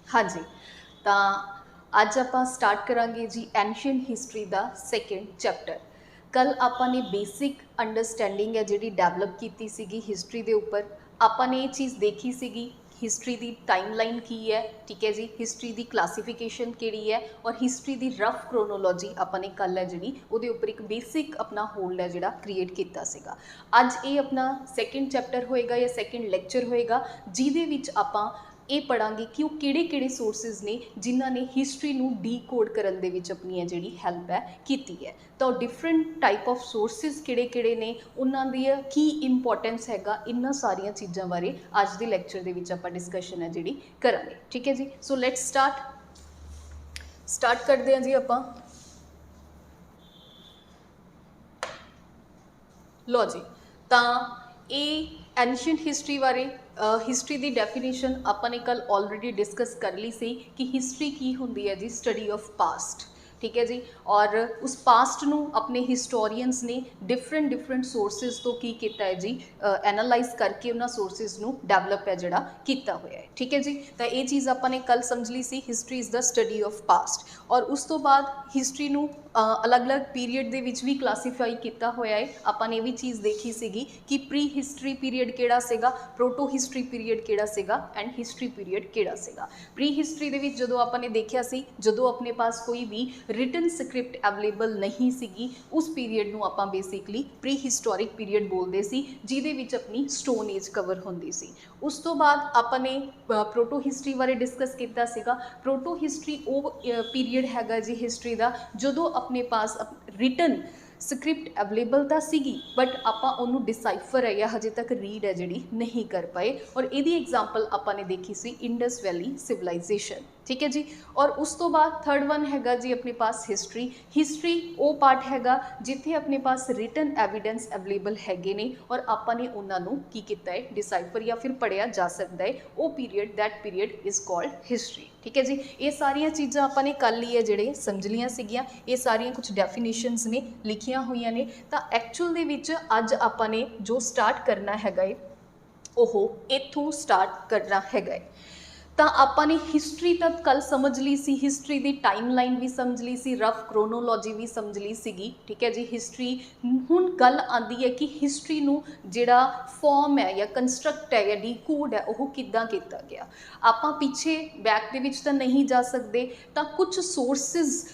हाँ जी। ਤਾਂ ਅੱਜ ਆਪਾਂ ਸਟਾਰਟ ਕਰਾਂਗੇ ਜੀ ਐਂਸ਼ੀਅੰਟ ਹਿਸਟਰੀ ਦਾ ਸੈਕੰਡ ਚੈਪਟਰ। ਕੱਲ ਆਪਾਂ ਨੇ ਬੇਸਿਕ ਅੰਡਰਸਟੈਂਡਿੰਗ ਹੈ ਜਿਹੜੀ ਡਿਵੈਲਪ ਕੀਤੀ ਸੀਗੀ ਹਿਸਟਰੀ ਦੇ ਉੱਪਰ। ਆਪਾਂ ਨੇ ਇਹ ਚੀਜ਼ ਦੇਖੀ ਸੀਗੀ ਹਿਸਟਰੀ ਦੀ ਟਾਈਮਲਾਈਨ ਕੀ ਹੈ, ਠੀਕ ਹੈ ਜੀ, ਹਿਸਟਰੀ ਦੀ ਕਲਾਸੀਫਿਕੇਸ਼ਨ ਕਿਹੜੀ ਹੈ ਔਰ ਹਿਸਟਰੀ ਦੀ ਰਫ ਕ੍ਰੋਨੋਲੋਜੀ ਆਪਾਂ ਨੇ ਕੱਲ ਹੈ ਜਿਹੜੀ ਉਹਦੇ ਉੱਪਰ ਇੱਕ ਬੇਸਿਕ ਆਪਣਾ ਹੋਲਡ ਹੈ ਜਿਹੜਾ ਕ੍ਰੀਏਟ ਕੀਤਾ ਸੀਗਾ। ਅੱਜ ਇਹ ਆਪਣਾ ਸੈਕੰਡ ਚੈਪਟਰ ਹੋਏਗਾ ਜਾਂ ਸੈਕੰਡ ਲੈਕਚਰ ਹੋਏਗਾ ਜਿਹਦੇ ਵਿੱਚ ਆਪਾਂ ਇਹ ਪੜਾਂਗੇ ਕਿ ਉਹ ਕਿਹੜੇ ਸੋਰਸਿਸ ਨੇ ਜਿਨ੍ਹਾਂ ਨੇ ਹਿਸਟਰੀ ਨੂੰ ਡੀਕੋਡ ਕਰਨ ਦੇ ਵਿੱਚ ਆਪਣੀ ਹੈ ਜਿਹੜੀ ਹੈਲਪ ਹੈ ਕੀਤੀ ਹੈ। ਤਾਂ ਉਹ ਡਿਫਰੈਂਟ ਟਾਈਪ ਆਫ ਸੋਰਸਿਸ ਕਿਹੜੇ ਨੇ, ਉਹਨਾਂ ਦੀ ਕੀ ਇੰਪੋਰਟੈਂਸ ਹੈਗਾ, ਇਹਨਾਂ ਸਾਰੀਆਂ ਚੀਜ਼ਾਂ ਬਾਰੇ ਅੱਜ ਦੇ ਲੈਕਚਰ ਦੇ ਵਿੱਚ ਆਪਾਂ ਡਿਸਕਸ਼ਨ ਹੈ ਜਿਹੜੀ ਕਰਾਂਗੇ। ਠੀਕ ਹੈ ਜੀ। ਸੋ ਲੈਟਸ ਸਟਾਰਟ ਕਰਦੇ ਹਾਂ ਜੀ ਆਪਾਂ। ਲੋ ਜੀ, ਤਾਂ ਇਹ ਐਂਸ਼ੀਅੰਟ ਹਿਸਟਰੀ ਬਾਰੇ ਹਿਸਟਰੀ ਦੀ ਡੈਫੀਨੇਸ਼ਨ ਆਪਾਂ ਨੇ ਕੱਲ ਆਲਰੇਡੀ ਡਿਸਕਸ ਕਰ ਲਈ ਸੀ ਕਿ ਹਿਸਟਰੀ ਕੀ ਹੁੰਦੀ ਹੈ ਜੀ, ਸਟੱਡੀ ਆਫ ਪਾਸਟ। ਠੀਕ ਹੈ ਜੀ। ਔਰ ਉਸ ਪਾਸਟ ਨੂੰ ਆਪਣੇ ਹਿਸਟੋਰੀਅਨਸ ਨੇ ਡਿਫਰੈਂਟ ਸੋਰਸਿਸ ਤੋਂ ਕੀ ਕੀਤਾ ਹੈ ਜੀ, ਐਨਾਲਾਈਜ਼ ਕਰਕੇ ਉਹਨਾਂ ਸੋਰਸਿਸ ਨੂੰ ਡਿਵੈਲਪ ਹੈ ਜਿਹੜਾ ਕੀਤਾ ਹੋਇਆ ਹੈ। ਠੀਕ ਹੈ ਜੀ। ਤਾਂ ਇਹ ਚੀਜ਼ ਆਪਾਂ ਨੇ ਕੱਲ ਸਮਝ ਲਈ ਸੀ, history is the study of past. ਔਰ ਉਸ ਤੋਂ ਬਾਅਦ ਹਿਸਟਰੀ ਨੂੰ ਅਲੱਗ-ਅਲੱਗ ਪੀਰੀਅਡ ਦੇ ਵਿੱਚ ਵੀ ਕਲਾਸੀਫਾਈ ਕੀਤਾ ਹੋਇਆ ਹੈ। ਆਪਾਂ ਨੇ ਇਹ ਵੀ ਚੀਜ਼ ਦੇਖੀ ਸੀਗੀ ਕਿ ਪ੍ਰੀ ਹਿਸਟਰੀ ਪੀਰੀਅਡ ਕਿਹੜਾ ਸੀਗਾ, ਪ੍ਰੋਟੋ ਹਿਸਟਰੀ ਪੀਰੀਅਡ ਕਿਹੜਾ ਸੀਗਾ ਐਂਡ ਹਿਸਟਰੀ ਪੀਰੀਅਡ ਕਿਹੜਾ ਸੀਗਾ। ਪ੍ਰੀ ਹਿਸਟਰੀ ਦੇ ਵਿੱਚ ਜਦੋਂ ਆਪਾਂ ਨੇ ਦੇਖਿਆ ਸੀ, ਜਦੋਂ ਆਪਣੇ ਪਾਸ ਕੋਈ ਵੀ ਰਿਟਨ ਸਕ੍ਰਿਪਟ ਅਵੇਲੇਬਲ ਨਹੀਂ ਸੀਗੀ, ਉਸ ਪੀਰੀਅਡ ਨੂੰ ਆਪਾਂ ਬੇਸਿਕਲੀ ਪ੍ਰੀ ਹਿਸਟੋਰਿਕ ਪੀਰੀਅਡ ਬੋਲਦੇ ਸੀ, ਜਿਹਦੇ ਵਿੱਚ ਆਪਣੀ ਸਟੋਨ ਏਜ ਕਵਰ ਹੁੰਦੀ ਸੀ। ਉਸ ਤੋਂ ਬਾਅਦ ਆਪਾਂ ਨੇ ਪ੍ਰੋਟੋ ਹਿਸਟਰੀ ਬਾਰੇ ਡਿਸਕਸ ਕੀਤਾ ਸੀਗਾ। ਪ੍ਰੋਟੋ ਹਿਸਟਰੀ ਉਹ ਪੀਰੀਅਡ ਹੈਗਾ ਜੀ ਹਿਸਟਰੀ ਦਾ ਜਦੋਂ ਆਪਣੇ ਪਾਸ ਰਿਟਨ ਸਕ੍ਰਿਪਟ ਅਵੇਲੇਬਲ ਤਾਂ ਸੀਗੀ ਬਟ ਆਪਾਂ ਉਹਨੂੰ ਡਿਸਾਈਫਰ ਹੈ ਜਾਂ ਹਜੇ ਤੱਕ ਰੀਡ ਹੈ ਜਿਹੜੀ ਨਹੀਂ ਕਰ ਪਾਏ। ਔਰ ਇਹਦੀ ਐਗਜ਼ਾਮਪਲ ਆਪਾਂ ਨੇ ਦੇਖੀ ਸੀ ਇੰਡਸ ਵੈਲੀ ਸਿਵਲਾਈਜੇਸ਼ਨ। ਠੀਕ ਹੈ ਜੀ। ਔਰ ਉਸ ਤੋਂ ਬਾਅਦ ਥਰਡ ਵਨ ਹੈਗਾ ਜੀ ਆਪਣੇ ਪਾਸ ਹਿਸਟਰੀ ਉਹ ਪਾਰਟ ਹੈਗਾ ਜਿੱਥੇ ਆਪਣੇ ਪਾਸ ਰਿਟਨ ਐਵੀਡੈਂਸ ਅਵੇਲੇਬਲ ਹੈਗੇ ਨੇ ਔਰ ਆਪਾਂ ਨੇ ਉਹਨਾਂ ਨੂੰ ਕੀ ਕੀਤਾ ਹੈ, ਡਿਸਾਈਫਰ ਜਾਂ ਫਿਰ ਪੜ੍ਹਿਆ ਜਾ ਸਕਦਾ ਹੈ। ਉਹ period, that period is called history. ਠੀਕ ਹੈ ਜੀ। ਇਹ ਸਾਰੀਆਂ ਚੀਜ਼ਾਂ ਆਪਾਂ ਨੇ ਕੱਲ ਹੀ ਹੈ ਜਿਹੜੇ ਸਮਝ ਲਈਆਂ ਸੀਗੀਆਂ। ਇਹ ਸਾਰੀਆਂ ਕੁਝ ਡੈਫੀਨੇਸ਼ਨਸ ਨੇ ਲਿਖੀਆਂ ਹੋਈਆਂ ਨੇ। ਤਾਂ ਐਕਚੁਅਲ ਦੇ ਵਿੱਚ ਅੱਜ ਆਪਾਂ ਨੇ ਜੋ ਸਟਾਰਟ ਕਰਨਾ ਹੈਗਾ ਏ ਉਹ ਇੱਥੋਂ ਸਟਾਰਟ ਕਰਨਾ ਹੈਗਾ ਏ। ਤਾਂ ਆਪਾਂ ਨੇ ਹਿਸਟਰੀ ਤਾਂ ਕੱਲ ਸਮਝ ਲਈ ਸੀ, ਹਿਸਟਰੀ ਦੀ ਟਾਈਮਲਾਈਨ ਵੀ ਸਮਝ ਲਈ ਸੀ, ਰਫ ਕ੍ਰੋਨੋਲੋਜੀ ਵੀ ਸਮਝ ਲਈ ਸੀਗੀ। ਠੀਕ ਹੈ ਜੀ। ਹਿਸਟਰੀ ਹੁਣ ਗੱਲ ਆਉਂਦੀ ਹੈ ਕਿ ਹਿਸਟਰੀ ਨੂੰ ਜਿਹੜਾ ਫਾਰਮ ਹੈ ਜਾਂ ਕੰਸਟਰਕਟ ਹੈ ਜਾਂ ਡੀਕੋਡ ਹੈ ਉਹ ਕਿੱਦਾਂ ਕੀਤਾ ਗਿਆ। ਆਪਾਂ ਪਿੱਛੇ ਬੈਕ ਦੇ ਵਿੱਚ ਤਾਂ ਨਹੀਂ ਜਾ ਸਕਦੇ, ਤਾਂ ਕੁਝ ਸੋਰਸਿਸ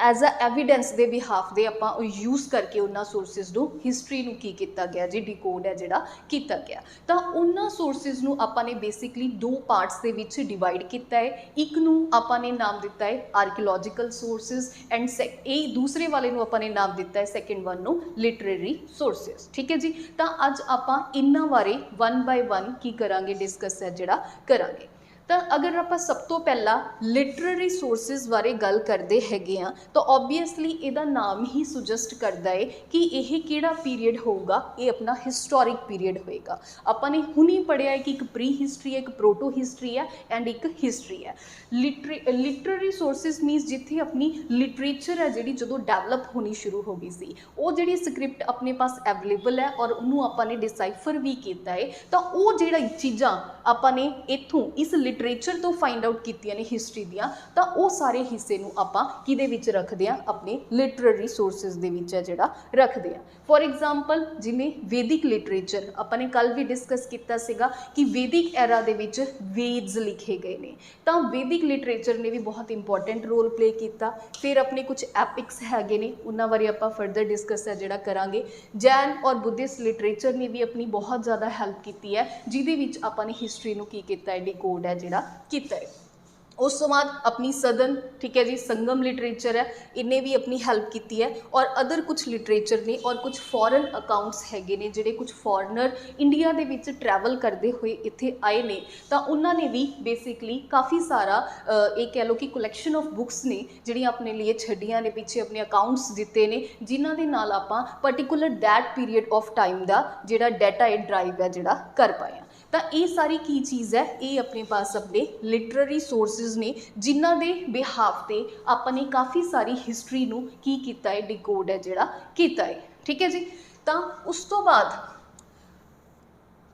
ਐਜ਼ ਅ ਐਵੀਡੈਂਸ ਦੇ ਬਿਹਾਫ ਦੇ ਆਪਾਂ ਯੂਜ਼ ਕਰਕੇ ਉਹਨਾਂ ਸੋਰਸਿਸ ਨੂੰ ਹਿਸਟਰੀ ਨੂੰ ਕੀ ਕੀਤਾ ਗਿਆ ਜੀ, ਡੀਕੋਡ ਹੈ ਜਿਹੜਾ ਕੀਤਾ ਗਿਆ। ਤਾਂ ਉਹਨਾਂ ਸੋਰਸਿਸ ਨੂੰ ਆਪਾਂ ਨੇ ਬੇਸਿਕਲੀ ਦੋ ਪਾਰਟਸ ਦੇ ਵਿੱਚ ਡਿਵਾਈਡ ਕੀਤਾ ਹੈ। ਇੱਕ ਨੂੰ ਆਪਾਂ ਨੇ ਨਾਮ ਦਿੱਤਾ ਹੈ ਆਰਕੀਓਲੋਜੀਕਲ ਸੋਰਸਿਸ ਐਂਡ ਇਹ ਦੂਸਰੇ ਵਾਲੇ ਨੂੰ ਆਪਾਂ ਨੇ ਨਾਮ ਦਿੱਤਾ ਹੈ ਸੈਕਿੰਡ ਵਨ ਨੂੰ ਲਿਟਰੇਰੀ ਸੋਰਸਿਸ। ਠੀਕ ਹੈ ਜੀ। ਤਾਂ ਅੱਜ ਆਪਾਂ ਇਹਨਾਂ ਬਾਰੇ ਵਨ ਬਾਏ ਵਨ ਕੀ ਕਰਾਂਗੇ, ਡਿਸਕਸ ਹੈ ਜਿਹੜਾ ਕਰਾਂਗੇ। ਤਾਂ ਅਗਰ ਆਪਾਂ ਸਭ ਤੋਂ ਪਹਿਲਾਂ ਲਿਟਰੇਰੀ ਸੋਰਸਿਸ ਬਾਰੇ ਗੱਲ ਕਰਦੇ ਹੈਗੇ ਆ ਤਾਂ ਓਬਵੀਅਸਲੀ ਇਹਦਾ ਨਾਮ ਹੀ ਸੁਜੈਸਟ ਕਰਦਾ ਹੈ ਕਿ ਇਹ ਕਿਹੜਾ ਪੀਰੀਅਡ ਹੋਊਗਾ, ਇਹ ਆਪਣਾ ਹਿਸਟੋਰਿਕ ਪੀਰੀਅਡ ਹੋਏਗਾ। ਆਪਾਂ ਨੇ ਹੁਣੀ ਪੜ੍ਹਿਆ ਹੈ ਕਿ ਇੱਕ ਪ੍ਰੀ ਹਿਸਟਰੀ ਹੈ, ਇੱਕ ਪ੍ਰੋਟੋ ਹਿਸਟਰੀ ਹੈ ਐਂਡ ਇੱਕ ਹਿਸਟਰੀ ਹੈ। ਲਿਟਰੇਰੀ ਸੋਰਸਿਸ ਮੀਨਸ ਜਿੱਥੇ ਆਪਣੀ ਲਿਟਰੇਚਰ ਹੈ ਜਿਹੜੀ ਜਦੋਂ ਡਿਵੈਲਪ ਹੋਣੀ ਸ਼ੁਰੂ ਹੋ ਗਈ ਸੀ, ਉਹ ਜਿਹੜੀ ਸਕ੍ਰਿਪਟ ਆਪਣੇ ਪਾਸ ਅਵੇਲੇਬਲ ਹੈ ਔਰ ਉਹਨੂੰ ਆਪਾਂ ਨੇ ਡਿਸਾਈਫਰ ਵੀ ਕੀਤਾ ਹੈ। ਤਾਂ ਉਹ ਜਿਹੜਾ ਚੀਜ਼ਾਂ ਆਪਾਂ ਨੇ ਇੱਥੋਂ ਇਸ ਲਿਟਰੇਚਰ ਤੋਂ ਫਾਈਂਡ ਆਊਟ ਕੀਤੀਆਂ ਨੇ ਹਿਸਟਰੀ ਦੀਆਂ, ਤਾਂ ਉਹ ਸਾਰੇ ਹਿੱਸੇ ਨੂੰ ਆਪਾਂ ਕਿਹਦੇ ਵਿੱਚ ਰੱਖਦੇ ਹਾਂ, ਆਪਣੇ ਲਿਟਰੇਰੀ ਸੋਰਸਿਸ ਦੇ ਵਿੱਚ ਹੈ ਜਿਹੜਾ ਰੱਖਦੇ ਹਾਂ। ਫੋਰ ਐਗਜ਼ਾਮਪਲ ਜਿਵੇਂ ਵੈਦਿਕ ਲਿਟਰੇਚਰ ਆਪਾਂ ਨੇ ਕੱਲ ਵੀ ਡਿਸਕਸ ਕੀਤਾ ਸੀਗਾ ਕਿ ਵੈਦਿਕ ਐਰਾ ਦੇ ਵਿੱਚ ਵੇਦਸ ਲਿਖੇ ਗਏ ਨੇ, ਤਾਂ ਵੈਦਿਕ ਲਿਟਰੇਚਰ ਨੇ ਵੀ ਬਹੁਤ ਇੰਪੋਰਟੈਂਟ ਰੋਲ ਪਲੇ ਕੀਤਾ। ਫਿਰ ਆਪਣੇ ਕੁਝ ਐਪਿਕਸ ਹੈਗੇ ਨੇ, ਉਹਨਾਂ ਬਾਰੇ ਆਪਾਂ ਫਰਦਰ ਡਿਸਕਸ ਹੈ ਜਿਹੜਾ ਕਰਾਂਗੇ। ਜੈਨ ਔਰ ਬੁੱਧਿਸਟ ਲਿਟਰੇਚਰ ਨੇ ਵੀ ਆਪਣੀ ਬਹੁਤ ਜ਼ਿਆਦਾ ਹੈਲਪ ਕੀਤੀ ਹੈ, ਜਿਹਦੇ ਵਿੱਚ ਆਪਾਂ ਨੇ ਹਿਸਟਰੀ ਨੂੰ ਕੀ ਕੀਤਾ ਹੈ, ਡੀਕੋਡ ਹੈ ਜਿਹੜਾ ਕੀਤਾ ਹੈ। ਉਸ ਤੋਂ ਬਾਅਦ ਆਪਣੀ ਸਦਨ, ਠੀਕ ਹੈ ਜੀ, ਸੰਗਮ ਲਿਟਰੇਚਰ ਹੈ, ਇਹਨੇ ਵੀ ਆਪਣੀ ਹੈਲਪ ਕੀਤੀ ਹੈ। ਔਰ ਅਦਰ ਕੁਝ ਲਿਟਰੇਚਰ ਨੇ ਔਰ ਕੁਝ ਫੋਰਨ ਅਕਾਊਂਟਸ ਹੈਗੇ ਨੇ ਜਿਹੜੇ ਕੁਝ ਫੋਰਨਰ ਇੰਡੀਆ ਦੇ ਵਿੱਚ ਟਰੈਵਲ ਕਰਦੇ ਹੋਏ ਇੱਥੇ ਆਏ ਨੇ, ਤਾਂ ਉਹਨਾਂ ਨੇ ਵੀ ਬੇਸਿਕਲੀ ਕਾਫੀ ਸਾਰਾ ਇਹ ਕਹਿ ਲਓ ਕਿ ਕਲੈਕਸ਼ਨ ਆਫ ਬੁੱਕਸ ਨੇ ਜਿਹੜੀਆਂ ਆਪਣੇ ਲਈ ਛੱਡੀਆਂ ਨੇ, ਪਿੱਛੇ ਆਪਣੇ ਅਕਾਊਂਟਸ ਦਿੱਤੇ ਨੇ, ਜਿਨ੍ਹਾਂ ਦੇ ਨਾਲ ਆਪਾਂ particular that period of time ਦਾ ਜਿਹੜਾ ਡਾਟਾ ਹੈ ਡਰਾਈਵ ਹੈ ਜਿਹੜਾ ਕਰ ਪਾਏ ਹਾਂ। ਤਾਂ ਇਹ ਸਾਰੀ ਕੀ ਚੀਜ਼ ਹੈ, ਇਹ ਆਪਣੇ ਪਾਸ ਆਪਣੇ ਲਿਟਰੇਰੀ ਸੋਰਸਿਸ ਨੇ ਜਿਨ੍ਹਾਂ ਦੇ ਬਿਹਾਫ ਤੇ ਆਪਾਂ ਨੇ ਕਾਫੀ ਸਾਰੀ ਹਿਸਟਰੀ ਨੂੰ ਕੀ ਕੀਤਾ ਹੈ, ਡੀਕੋਡ ਹੈ ਜਿਹੜਾ ਕੀਤਾ ਹੈ। ਠੀਕ ਹੈ ਜੀ। ਤਾਂ ਉਸ ਤੋਂ ਬਾਅਦ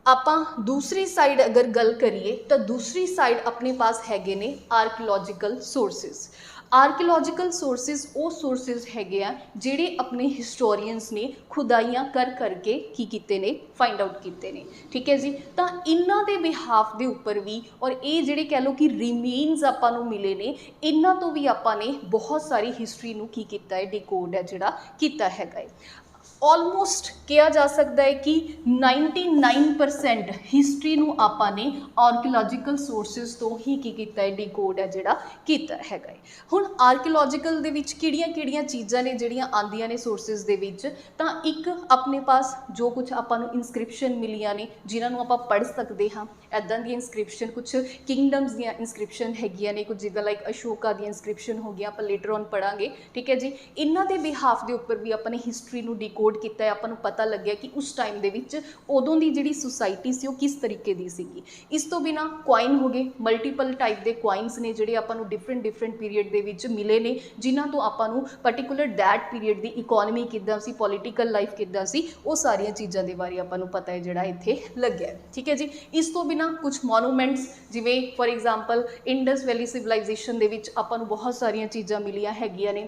ਆਪਾਂ दूसरी साइड अगर गल करिए तो दूसरी साइड अपने पास हैगे ने आर्कियोलॉजिकल सोर्सिस। आर्कियोलॉजिकल सोर्सिस वो सोर्सिस हैगे आ जिहड़े अपने हिस्टोरीअनस ने खुदाइयाँ कर करके की कीते ने फाइंड आउट कीते ने, ठीक है जी। तो इन्हां दे बिहाफ दे उपर भी और ये जिहड़े कह लो कि रिमेन्स आपां नूं मिले ने, इन्हां तो भी आपां ने बहुत सारी हिस्टरी नूं की कीता है, डिकोड है जिहड़ा कीता हैगा है। ऑलमोस्ट कहा जा सकता है कि 99% हिस्टरी नूं आपां ने आर्कियोलॉजिकल सोर्सिस तो ही की कीता है, डिकोड है जिहड़ा कीता हैगा है। हुण आर्कियोलॉजिकल दे विच किहड़ियां चीज़ां ने जिहड़ियां आंदियां ने सोर्सिस दे विच, तां एक अपने पास जो कुछ आपां नूं इंस्क्रिप्शन मिलियां ने जिन्हां नूं आपां पढ़ सकदे हां। ऐदां दी इंस्क्रिप्शन कुछ किंगडम्स दी इंस्क्रिप्शन हैगियां ने, कुछ जिद्दां लाइक अशोका दी इंस्क्रिप्शन हो गई, आपां लेटर ऑन पढ़ांगे, ठीक है जी। इन्हां दे बिहाफ दे उपर भी अपनी हिस्टरी नूं डिकोड किया है, आपां नूं पता लग्या कि उस टाइम दे विच उदों दी जिहड़ी सोसाइटी सी वो किस तरीके दी सीगी। इस तो बिना कॉइन हो गए, मल्टीपल टाइप के कॉइन्स ने जिहड़े आपां नूं डिफरेंट पीरीयड दे विच मिले ने, जिन्हां तो आपां नूं पर्टिकुलर दैट पीरीयड दी इकोनॉमी किद्दां सी, पॉलीटिकल लाइफ किद्दां सी, वो सारियां चीज़ां दे बारे आपां नूं पता है जिहड़ा इत्थे लग्या है, ठीक है जी। इस तो बिना कुछ मोनूमेंट्स जिवें for example Indus valley civilization दे विच आपां नूं बहुत सारियां चीज़ां मिलियां हैगियां ने।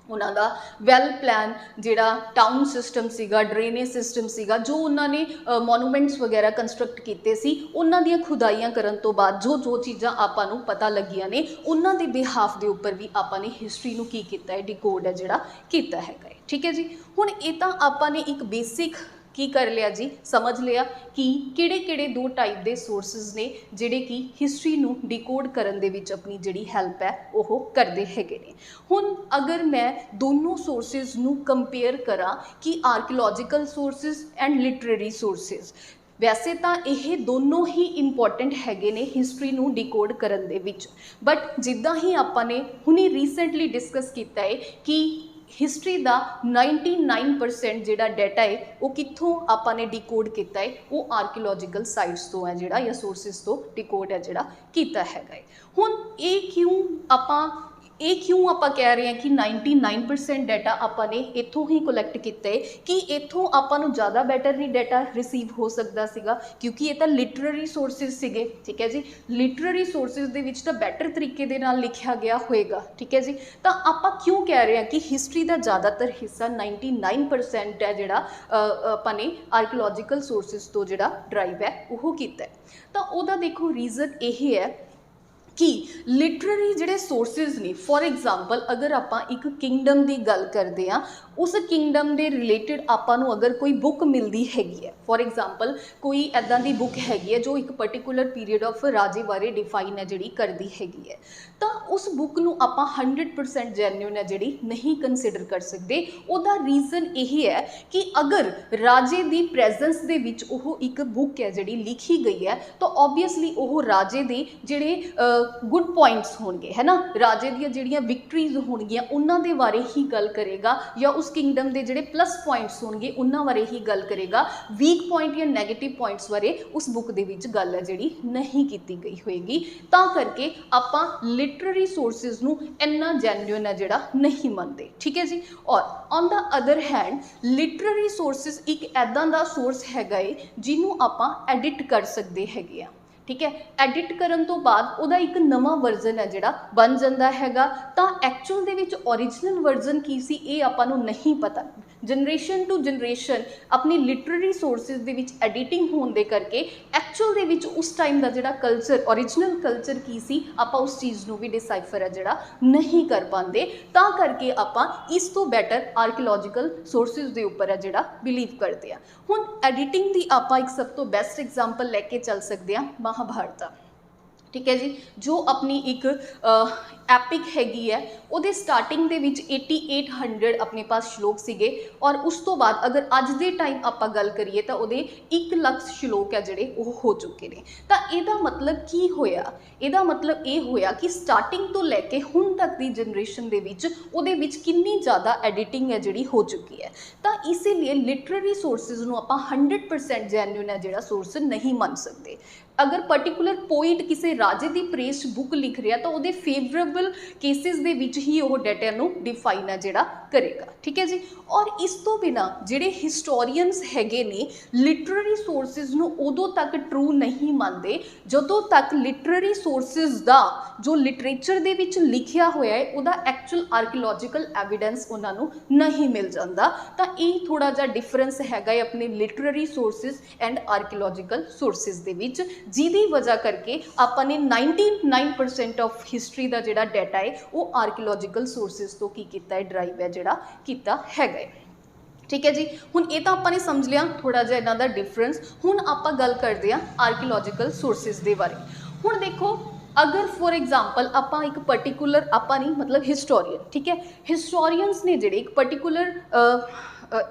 उन्हां दा वैल प्लान जिहड़ा टाउन सिस्टम सीगा, ड्रेनेज सिस्टम सीगा, जो उन्होंने मोनूमेंट्स वगैरह कंस्ट्रक्ट कीते सी, उन्हां दियां खुदाइयां करन तो बाद जो चीज़ां आपां नूं पता लगियां ने, उन्हां दे बिहाफ दे उपर भी आपां ने हिस्टरी नूं की कीता है, डिकोड है जिहड़ा कीता हैगा है, ठीक है जी। हुण इह तां आपां ने एक बेसिक की कर लिया जी, समझ लिया कि किहड़े दो टाइप के सोर्सिस ने जिहड़े कि हिस्टरी नूं डिकोड करन दे विच अपनी जिहड़ी हैल्प है वो करदे हैगे ने। हुण अगर मैं दोनों सोर्सिस नूं कंपेयर करा कि archaeological sources and literary sources, वैसे तो ये दोनों ही इंपॉर्टेंट हैगे ने हिस्टरी नूं डिकोड करन दे विच, बट जिद्दां ही आपां ने हुणे रीसेंटली डिस्कस कीता है कि हिस्टरी का 99% जिहड़ा डाटा है वो कित्थों आपां ने डिकोड किया है, वो आर्कियोलॉजिकल साइट्स तो है जिहड़ा या सोर्सिस तो डिकोड है जिहड़ा कीता हैगा है। हुण ये क्यों आपां कह रहे हैं कि 99% डाटा आपां ने इत्थों ही कलैक्ट किया है, कि इत्थों आपां नूं ज़्यादा बैटर नहीं डाटा रिसीव हो सकता सीगा, क्योंकि ये तो लिटरेरी सोर्सिस सीगे, ठीक है जी। लिटरेरी सोर्सिस दे विच तां बैटर तरीके दे नाल लिखिया गया होएगा, ठीक है जी। तो आपां क्यों कह रहे हैं कि हिस्टरी का ज़्यादातर हिस्सा 99% है जिहड़ा आपां ने आर्कियोलॉजिकल सोर्सिस तो जिहड़ा ड्राइव है वो कीता है। तो उहदा देखो रीज़न यही है कि लिटरेरी जिहड़े सोर्सिस ने, फॉर एग्जाम्पल अगर आपां एक किंगडम की गल करते हैं, उस किंगडम के रिलेटिड आपां नूं अगर कोई बुक मिलती हैगी है, फॉर एग्जाम्पल कोई ऐदां दी बुक हैगी है जो एक पर्टिकुलर पीरीयड ऑफ राजे बारे डिफाइन है जिहड़ी करती हैगी है, तो उस बुक नूं आपां 100% जैन्यून है जिहड़ी नहीं कंसीडर कर सकते। उहदा रीज़न यही है कि अगर राजे की प्रेजेंस दे विच ओह एक बुक है जिहड़ी लिखी गई है, तो ऑबवियसली ओह राजे दे जिहड़े गुड पॉइंट्स होणगे, है ना, राजे दी जिहड़ियां विक्टरीज होणगियां उन्हां दे बारे ही गल करेगा, या उस किंगडम के जिहड़े प्लस पॉइंट्स होणगे उन्हां बारे ही गल करेगा। वीक पॉइंट या नैगेटिव पॉइंट्स बारे उस बुक दे विच गल है जिहड़ी नहीं कीती गई होएगी। तां करके आपां लिटरेरी सोर्सिस नूं इन्ना जैन्यून है जिहड़ा नहीं मनते, ठीक है जी। और on the other hand literary sources एक ऐदां दा सोर्स हैगा है जिन्हों आपां एडिट कर सकते हैगे आ, ठीक है। एडिट करन तो बाद उहदा एक नवा वर्जन है जिहड़ा बन जांदा हैगा। तां एक्चुअल दे विच ओरिजिनल वर्जन की सी ये आपां नूं नहीं पता। जनरेशन टू जनरेशन अपनी लिटरेरी सोर्सिस दे विच एडिटिंग होने दे करके एक्चुअल दे विच उस टाइम का जिहड़ा कल्चर, ओरिजिनल कल्चर की सी, आपां उस चीज़ नूं भी डिसाइफर है जिहड़ा नहीं कर पाते। तां करके आपां इस तो बैटर आर्कियोलॉजिकल सोर्सिस दे उपर है जिहड़ा बिलीव करते हैं। हुण एडिटिंग की आपां एक सब तो बेस्ट एग्जाम्पल लैके चल सकते हैं महाभारत, ठीक है जी, जो अपनी एक एपिक हैगी है। उहदे स्टार्टिंग दे विच 8800 अपने पास श्लोक सीगे, और उस तो बाद अगर अज दे टाइम आपां गल करिए तो उहदे 1 लाख श्लोक है जिहड़े वो हो चुके हैं। तो इहदा मतलब की होया, इहदा मतलब ये होया कि स्टार्टिंग तो लैके हुण तक दी जनरेशन दे विच उहदे विच कितनी ज़्यादा एडिटिंग है जिहड़ी हो चुकी है। तो इसीलिए लिटरेरी सोर्सिस नूं आपां 100% जैन्यून है जिहड़ा सोर्स नहीं मान सकते। अगर पर्टिकुलर पोइट किसी राजे की प्रेस बुक लिख रहा तो वो फेवरेबल केसिस दे विच ही वो डाटा नूं डिफाइन है जिहड़ा करेगा। ठीक है जी। और इस तो बिना जिहड़े हिस्टोरीअनस हैगे ने लिटरेरी सोर्सिस नूं उदों तक ट्रू नहीं मानते जदों तक लिटरेरी सोर्सिस दा जो लिटरेचर दे विच लिखिया होया है उहदा एक्चुअल आर्कीलॉजिकल एविडेंस उन्हां नूं नहीं मिल जांदा। तां इह थोड़ा जिहा डिफरेंस हैगा है अपने लिटरेरी सोर्सिस एंड आर्कीलॉजिकल सोर्सिस दे विच, जिहदी वजह करके आपां ने 99% ऑफ हिस्टरी दा जिहड़ा डाटा है वो आर्कीलॉजिकल सोर्सिस तो की कीता है ड्राइव है जिहड़ा कीता हैगा है। ठीक है जी। हुण ये तो आपने समझ लिया थोड़ा जिहा इन्हां दा डिफरेंस। हुण आपां गल करदे हां आर्कीलॉजिकल सोर्सिस दे बारे। हुण देखो अगर फॉर एग्जाम्पल आपां एक पर्टिकुलर आपां नहीं मतलब हिस्टोरीअन, ठीक है, हिस्टोरीअनस ने जिहड़े एक पर्टिकुलर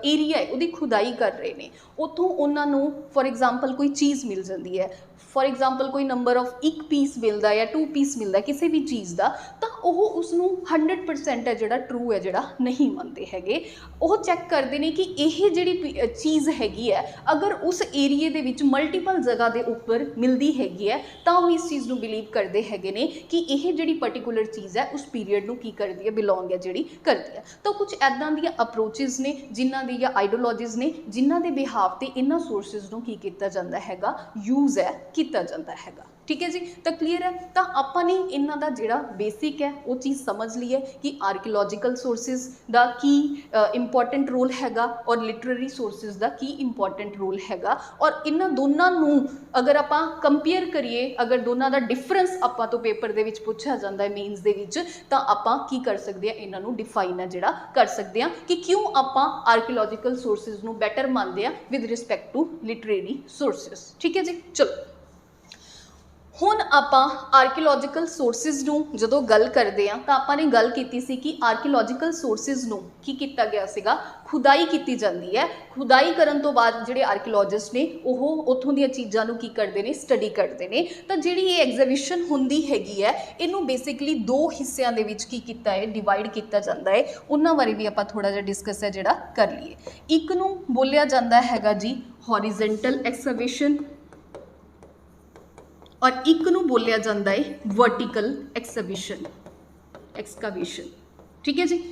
एरिया है उहदी खुदाई कर रहे हैं, उत्थों उन्हां नूं फॉर एग्जाम्पल कोई चीज़ मिल जाती है, फॉर एग्जाम्पल कोई नंबर ऑफ 1 पीस मिलता है या 2 पीस मिलता है किसी भी चीज़ का, तो वह उसनों 100% है जिहड़ा ट्रू है जिहड़ा नहीं मानते हैगे। वो चैक करते हैं कि यह जिहड़ी चीज़ हैगी है अगर उस एरिए दे विच मल्टीपल जगह के उपर मिलती हैगी है तो वो इस चीज़ नूं बिलीव करते हैगे ने कि यह जिहड़ी पर्टिकुलर चीज़ है उस पीरीयड नूं की करती है, बिलोंग है जिहड़ी करती है। तो कुछ ऐदां दी अप्रोचिज ने जिन्हां दी या आइडियोलॉजीज ने जिन्हां दे बिहाव ते इन्हां सोर्सिस नूं की कीता जांदा हैगा, यूज़ है किया जाता हैगा। ठीक है जी। तो क्लीयर है। तो आपां ने इन्हां दा जिहड़ा बेसिक है वो चीज़ समझ ली है कि आर्कीलॉजिकल सोर्सिस दा की इंपॉर्टेंट रोल हैगा और लिटरेरी सोर्सिस दा की इंपॉर्टेंट रोल हैगा। और इन्हां दोनों नूं अगर आपां कंपेयर करिए, अगर दोनों का डिफरेंस आपां तो पेपर दे विच पुछया जांदा है मेन्स दे विच, तां आपां की कर सकते हैं, इन्हां नूं डिफाइन है जिहड़ा कर सकते हैं कि क्यों आपां आर्कीलॉजिकल सोर्सिस नूं बैटर मानते हैं with respect to literary sources. ठीक है जी। चलो हुण आपां आर्कीलॉजिकल सोर्सिस नूं जदों गल करदे हां तां आपां ने गल कीती सी कि आर्कीलॉजिकल सोर्सिस नूं की कीता गया सीगा, खुदाई कीती जांदी है। खुदाई करन तो बाद जिहड़े आर्कीलॉजिस्ट ने ओह उत्थों दीयां चीज़ां नूं की करदे ने, स्टडी करदे ने। तां जिहड़ी ये एग्जीबिशन हुंदी हैगी है इहनूं बेसिकली 2 हिस्सिਆਂ ਦੇ ਵਿੱਚ की कीता है, डिवाइड किया जाता है। उन्हां बारे भी आपां थोड़ा जिहा डिस्कस है जिहड़ा कर लईए। एक नूं बोलिया जांदा हैगा जी हॉरिजेंटल एक्सकवेशन और एक नूं बोलिया जाता है वर्टिकल एक्सकवेशन। ठीक है जी।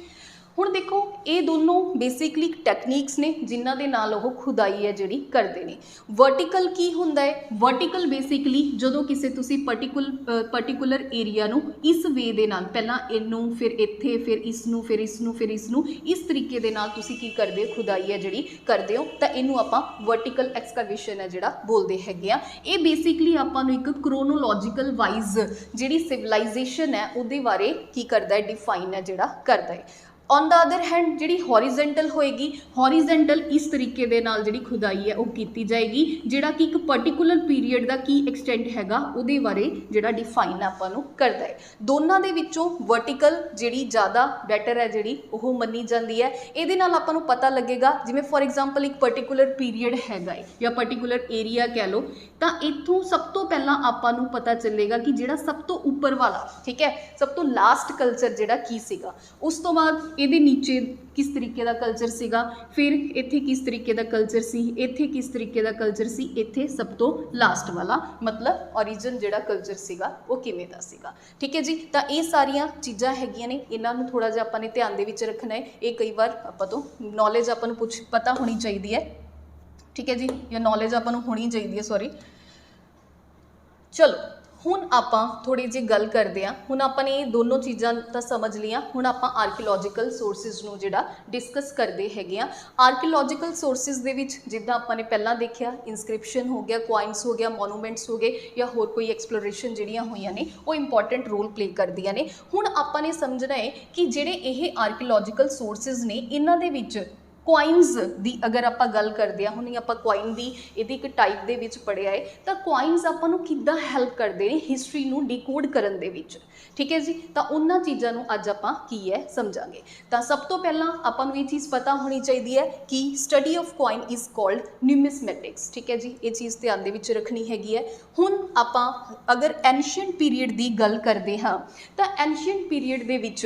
हुण देखो ये दोनों बेसिकली टैक्नीक्स ने जिन्हां दे नाल ओह खुदाई है जिहड़ी करदे ने। वर्टिकल की हुंदा है? वर्टिकल बेसिकली जदों किसी तुसीं पर्टिकुलर एरिया नूं इस वे दे नाल पहलां इनूं फिर इत्थे फिर इसनूं फिर इसनूं फिर इसनूं इस तरीके दे नाल तुसीं की करदे हो, खुदाई है जिहड़ी करदे हो, तां इनूं आपां वर्टिकल एक्सकवेशन है जिहड़ा बोलदे हैगे आ। ये बेसिकली आपां नूं एक क्रोनोलॉजिकल वाइज जिहड़ी सिविलाइजेशन है उहदे बारे की करदा है, डिफाइन है जिहड़ा करदा है। ऑन द अदर हैंड जिहड़ी हॉरिजेंटल होएगी, हॉरिजेंटल इस तरीके दे नाल जिहड़ी खुदाई है वो की जाएगी जिहड़ा कि एक पर्टिकुलर पीरीयड का की एक्सटेंट हैगा उहदे बारे जिहड़ा डिफाइन आपां नूं करदा है। दोनों दे विचों वर्टिकल जिहड़ी ज़्यादा बैटर है जिहड़ी ओह मन्नी जांदी है। इहदे नाल आपां नूं पता लगेगा जिवें फॉर एग्जाम्पल एक पर्टिकुलर पीरीयड हैगा है या पर्टिकुलर एरिया कह लो, तां इत्थों सब तो पहलां आपां नूं पता चलेगा कि जिहड़ा सब तो उपर वाला, ठीक है, सब तो लास्ट कल्चर जिहड़ा की सीगा, उस तो बाद ਇਹਦੇ नीचे किस तरीके का कल्चर सीगा, फिर इत्थे किस तरीके का कल्चर सी, इत्थे किस तरीके का कल्चर सी, इत्थे सब तो लास्ट वाला मतलब ओरिजिन जिहड़ा कल्चर सीगा वो किवें दा सीगा। ठीक है जी। तो ये सारियां चीज़ां हैगियां ने, इन्हां नूं थोड़ा जिहा आपां ने ध्यान दे विच रखना है। ये कई बार आपां तो नॉलेज आपां नूं कुछ पता होनी चाहिए है। ठीक है जी, या नॉलेज आपां नूं होनी चाहिए है, सॉरी। चलो हुण आपां थोड़ी जी गल करते हैं। हुण आपां ने दोनों चीज़ां तो समझ लियां, हुण आपां आर्कीलॉजिकल सोर्सिस नूं जिहड़ा डिस्कस करते हैगे आ। आर्कीलॉजिकल सोर्सिस दे विच जिद्दां आपां ने पहलां देखिया इंस्क्रिप्शन हो गया, कॉइन्स हो गया, मोनूमेंट्स हो गए या होर कोई एक्सप्लोरेशन जिहड़ियां होईयां ने वो इंपॉर्टेंट रोल प्ले करदियां ने। हुण आपां ने समझना है कि जिहड़े ये आर्कीलॉजिकल सोर्सिस ने इन्हां दे विच कॉइन्स दी अगर आप गल करते हैं, हुण आपां कॉइन दी इहदी एक टाइप दे विच पढ़िया है, तो कॉइन्स आपां नूं किद्दां हैल्प करदे ने हिस्टरी नूं डिकोड करन दे विच। ठीक है जी। तो उन्हां चीज़ां नूं अज आपां की है समझांगे। तो सब तो पहलां आपां नूं ये चीज़ पता होनी चाहिए है कि study of coin is called numismatics. ठीक है जी, ये चीज़ ध्यान दे विच रखनी हैगी है। हुण आपां अगर एंशिएंट पीरीयड की गल करते हाँ तो एंशिएंट पीरीयड दे विच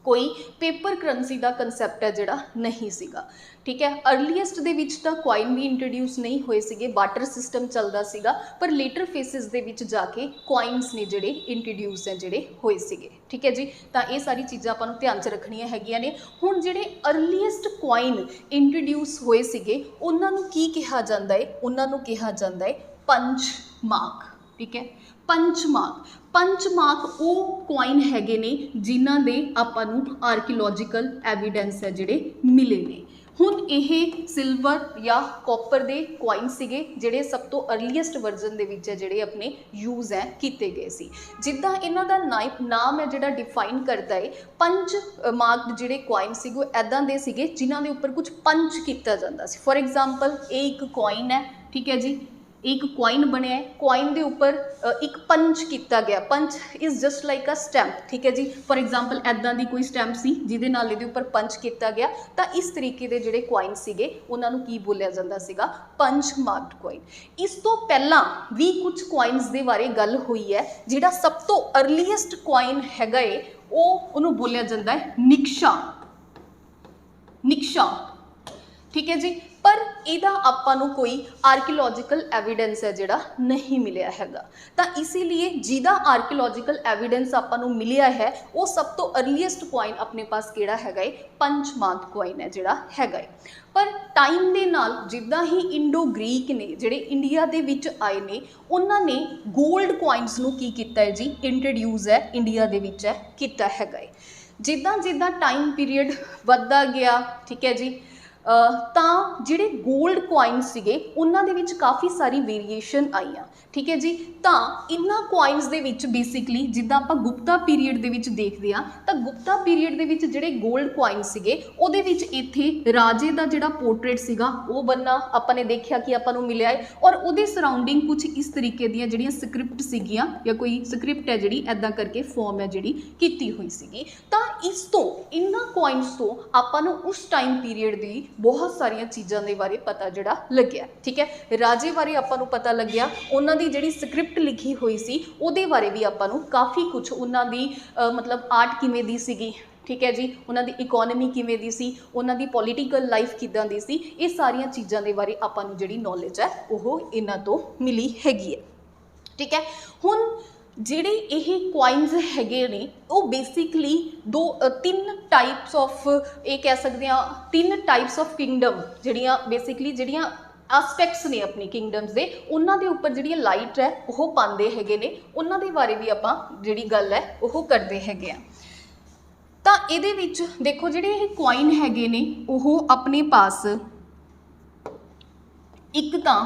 कोई पेपर करंसी का कंसैप्ट है जिहड़ा नहीं सीगा। ठीक है, अर्लीएस्ट दे विच तां कॉइन भी इंट्रोड्यूस नहीं होए सीगे, बाटर सिस्टम चलदा सीगा, पर लेटर फेसिस दे विच जाके कॉइनस ने जिहड़े इंट्रोड्यूस है जिहड़े होए सीगे। ठीक है जी, तां ये सारी चीज़ां आपां नूं ध्यान च रखणियां हैगियां ने। हुण जिहड़े अर्लीएस्ट कॉइन इंट्रोड्यूस होए सीगे उन्हां नूं की कहा जांदा है? उन्हां नूं कहा जांदा है पंचमार्क। ठीक है, पंचमार्क वो कॉइन हैगे ने जिन्हां दे आपां नूं आर्कियोलॉजिकल एविडेंस है जिहड़े मिले ने। हुण ये सिल्वर या कॉपर दे कॉइन सीगे जिहड़े सब तो अर्लीएस्ट वर्जन दे विच है जिहड़े अपने यूज़ है कीते गए सी। जिद्दां इन्हां दा नाम है जिहड़ा डिफाइन करदा है, पंच मार्क जिहड़े कॉइन सीगे वो ऐदां दे सीगे जिन्हां दे उपर कुछ पंच कीता जांदा सी। फॉर एग्जाम्पल ये एक कॉइन है, ठीक है जी, एक कॉइन बनया है, कॉइन के उपर एक पंच किया गया। Punch is just like a stamp. ठीक है जी, फॉर एग्जाम्पल ऐदां दी कोई स्टैंप सी जिहदे नाल इहदे उपर पंच किया गया, तो इस तरीके के जिहड़े कॉइन सीगे उन्हां नूं की बोलिया जांदा सीगा? Punch marked coin. इस तो पहलां भी कुछ कॉइनस दे बारे गल हुई है। जिहड़ा सब तो अर्लीएस्ट कॉइन हैगा है उहनूं बोलिया जांदा है निक्शा। ठीक है जी, पर इहदा आपां नूं कोई आर्कियोलॉजिकल एविडेंस है जिहड़ा नहीं मिलिया हैगा। तां इसीलिए जिहदा आर्कियोलॉजिकल एविडेंस आपां नूं मिलिया है वो सब तो अर्लीएस्ट कॉइन अपने पास किहड़ा हैगा है? पंचमार्क कॉइन है जिहड़ा हैगा है। पर टाइम दे नाल जिद्दां ही इंडो ग्रीक ने जिहड़े इंडिया दे विच आए ने उन्हां ने गोल्ड कॉइनस नूं की कीता है जी? इंट्रोड्यूस है इंडिया दे विच है कीता हैगा है। जिद्दां जिद्दां टाइम पीरीयड वधदा गया, ठीक है जी, ਤਾਂ ਜਿਹੜੇ गोल्ड कॉइनस ਸੀਗੇ ਉਹਨਾਂ ਦੇ ਵਿੱਚ ਕਾਫੀ ਸਾਰੀ ਵੇਰੀਏਸ਼ਨ ਆਈਆਂ। ठीक है जी, ਤਾਂ ਇਹਨਾਂ कॉइनस ਦੇ ਵਿੱਚ ਬੇਸਿਕਲੀ ਜਿੱਦਾਂ ਆਪਾਂ ਗੁਪਤਾ ਪੀਰੀਅਡ ਦੇ ਵਿੱਚ ਦੇਖਦੇ ਆ ਤਾਂ ਗੁਪਤਾ ਪੀਰੀਅਡ ਦੇ ਵਿੱਚ ਜਿਹੜੇ गोल्ड कॉइनस ਸੀਗੇ ਉਹਦੇ ਵਿੱਚ ਇੱਥੇ ਰਾਜੇ ਦਾ ਜਿਹੜਾ ਪੋਰਟਰੇਟ ਸੀਗਾ ਉਹ ਬੰਨਾ ਆਪਾਂ ਨੇ ਦੇਖਿਆ ਕਿ ਆਪਾਂ ਨੂੰ ਮਿਲਿਆ ਹੈ ਔਰ ਉਹਦੇ ਸਰਾਊਂਡਿੰਗ ਕੁਝ ਇਸ ਤਰੀਕੇ ਦੀਆਂ ਜਿਹੜੀਆਂ ਸਕ੍ਰਿਪਟ ਸੀਗੀਆਂ ਜਾਂ ਕੋਈ ਸਕ੍ਰਿਪਟ ਹੈ ਜਿਹੜੀ ਐਦਾਂ ਕਰਕੇ ਫਾਰਮ ਹੈ ਜਿਹੜੀ ਕੀਤੀ ਹੋਈ ਸੀਗੀ। ਤਾਂ ਇਸ ਤੋਂ ਇਹਨਾਂ कॉइनस ਤੋਂ ਆਪਾਂ ਨੂੰ ਉਸ ਟਾਈਮ ਪੀਰੀਅਡ ਦੀ बहुत सारिया चीज़ों के बारे पता जड़ा लग्या। ठीक है, राजे बारे आपां नूं पता लग्या, उन्हां दी जिहड़ी स्क्रिप्ट लिखी हुई सी उहदे बारे भी आपां नूं काफ़ी कुछ उन्हां दी मतलब आर्ट किवें दी सीगी। ठीक है जी, उन्हां दी इकोनॉमी किवें दी सी, उन्हां दी पॉलिटिकल लाइफ किदां दी सी, ये सारिया चीज़ों के बारे आपां नूं जिहड़ी नॉलेज है वो इन्हां तो मिली हैगी है। ठीक है, हुण ਜਿਹੜੇ ਇਹ कॉइनस हैगे ने वो बेसिकली तीन टाइप्स ऑफ ये कह सकते हैं, तीन टाइप्स ऑफ किंगडम जड़ियाँ बेसिकली जड़ियाँ एस्पैक्ट्स ने अपनी किंगडम्स के उन्हों के उपर जी लाइट है वो पाते हैगे ने, उन्हों के बारे भी आपां जिहड़ी गल है वो करते हैगे। तो ये देखो जिहड़े ये कॉइन हैगे ने वो अपने पास एक तो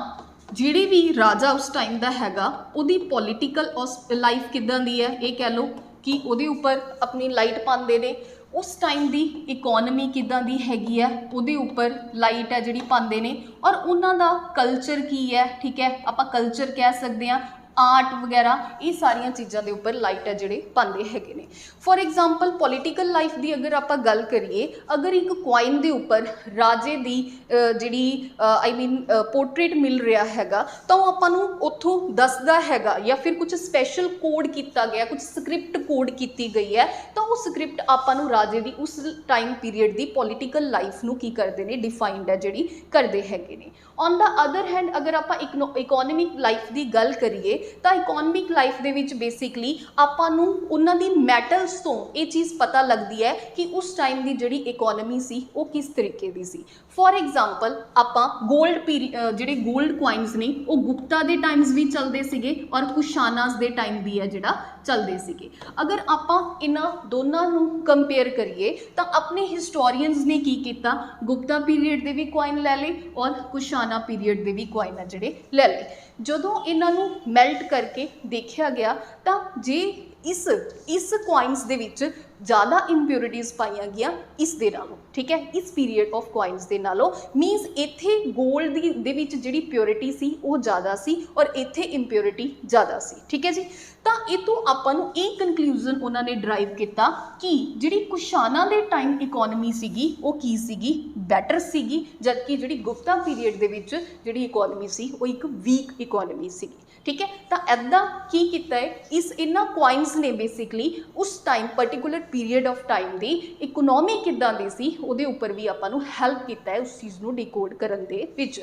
जिहड़ी भी राजा उस टाइम का हैगा उहदी पॉलिटिकल लाइफ किदां दी है, ये कह लो कि उहदे उपर अपनी लाइट पाते ने। उस टाइम की इकोनॉमी किदां दी हैगी है उहदे उपर लाइट है जिहड़ी पाते ने, और उन्हां दा कल्चर की है। ठीक है, आपां कल्चर कह सकते हैं, आर्ट वगैरह ये सारिया चीज़ों के उपर लाइट है जिहड़े पाते हैगे ने। फॉर एग्जाम्पल पॉलिटिकल लाइफ की अगर आप गल करिए, अगर एक कॉइन के उपर राजे की जिहड़ी आई मीन पोर्ट्रेट मिल रहा हैगा तो आपां नूं उत्थों दसदा हैगा या फिर कुछ स्पैशल कोड किया गया, कुछ स्क्रिप्ट कोड की गई है, तो वो स्क्रिप्ट आपां नूं राजे की उस टाइम पीरीयड की पॉलिटिकल लाइफ नूं की करते हैं, डिफाइंड है जिहड़ी करते हैगे ने। ऑन द अदर हैंड अगर आप इकोनॉमिक लाइफ की गल करिए तो economic life they which basically आपां नूं उन्हां दी मैटल्स तो ये चीज़ पता लगती है कि उस टाइम की जिहड़ी इकोनॉमी सी वो किस तरीके की सी। फॉर एग्जाम्पल आपां गोल्ड जिहड़े गोल्ड कॉइनस ने वो गुप्ता के टाइम्स भी चलते सीगे और कुशानास के टाइम भी है जिहड़ा चलते सीगे। अगर आपां इन्हां दोनों नूं कंपेयर करिए तो अपने हिस्टोरीयंस ने की किया, गुप्ता पीरीयड के भी कॉइन लै ले और कुशाना पीरीयड के भी कॉइन है जिहड़े लै ले। जदों इन्हां नूं मेल्ट करके देखा गया तो जे इस कॉइनस दे विच ज़्यादा इंप्योरिटीज़ पाइया गया इस दे नालों। ठीक है, इस पीरीयड ऑफ कॉइनस दे नालों मीनस इत्थे गोल्ड दे विच जिहड़ी प्योरिटी सी वो ज़्यादा सी और इत्थे इंप्योरिटी ज़्यादा सी। ठीक है जी, तो ये तो आपां नूं एक कंक्लूजन उन्होंने ड्राइव किया कि जिहड़ी कुशाना दे टाइम इकोनॉमी सीगी वो की सीगी, बैटर सीगी, जबकि जिहड़ी गुप्ता पीरीयड दे विच जिहड़ी इकोनॉमी सी वो एक वीक इकोनॉमी सीगी। ठीक है, तो ऐदा की कीता है, इस इन्हां कॉइन्स ने बेसिकली उस time particular period of time की इकोनॉमी किद्दां दी सी उहदे उपर भी आपां नूं हैल्प कीता है उस चीज़ नूं डिकोड करन दे विच।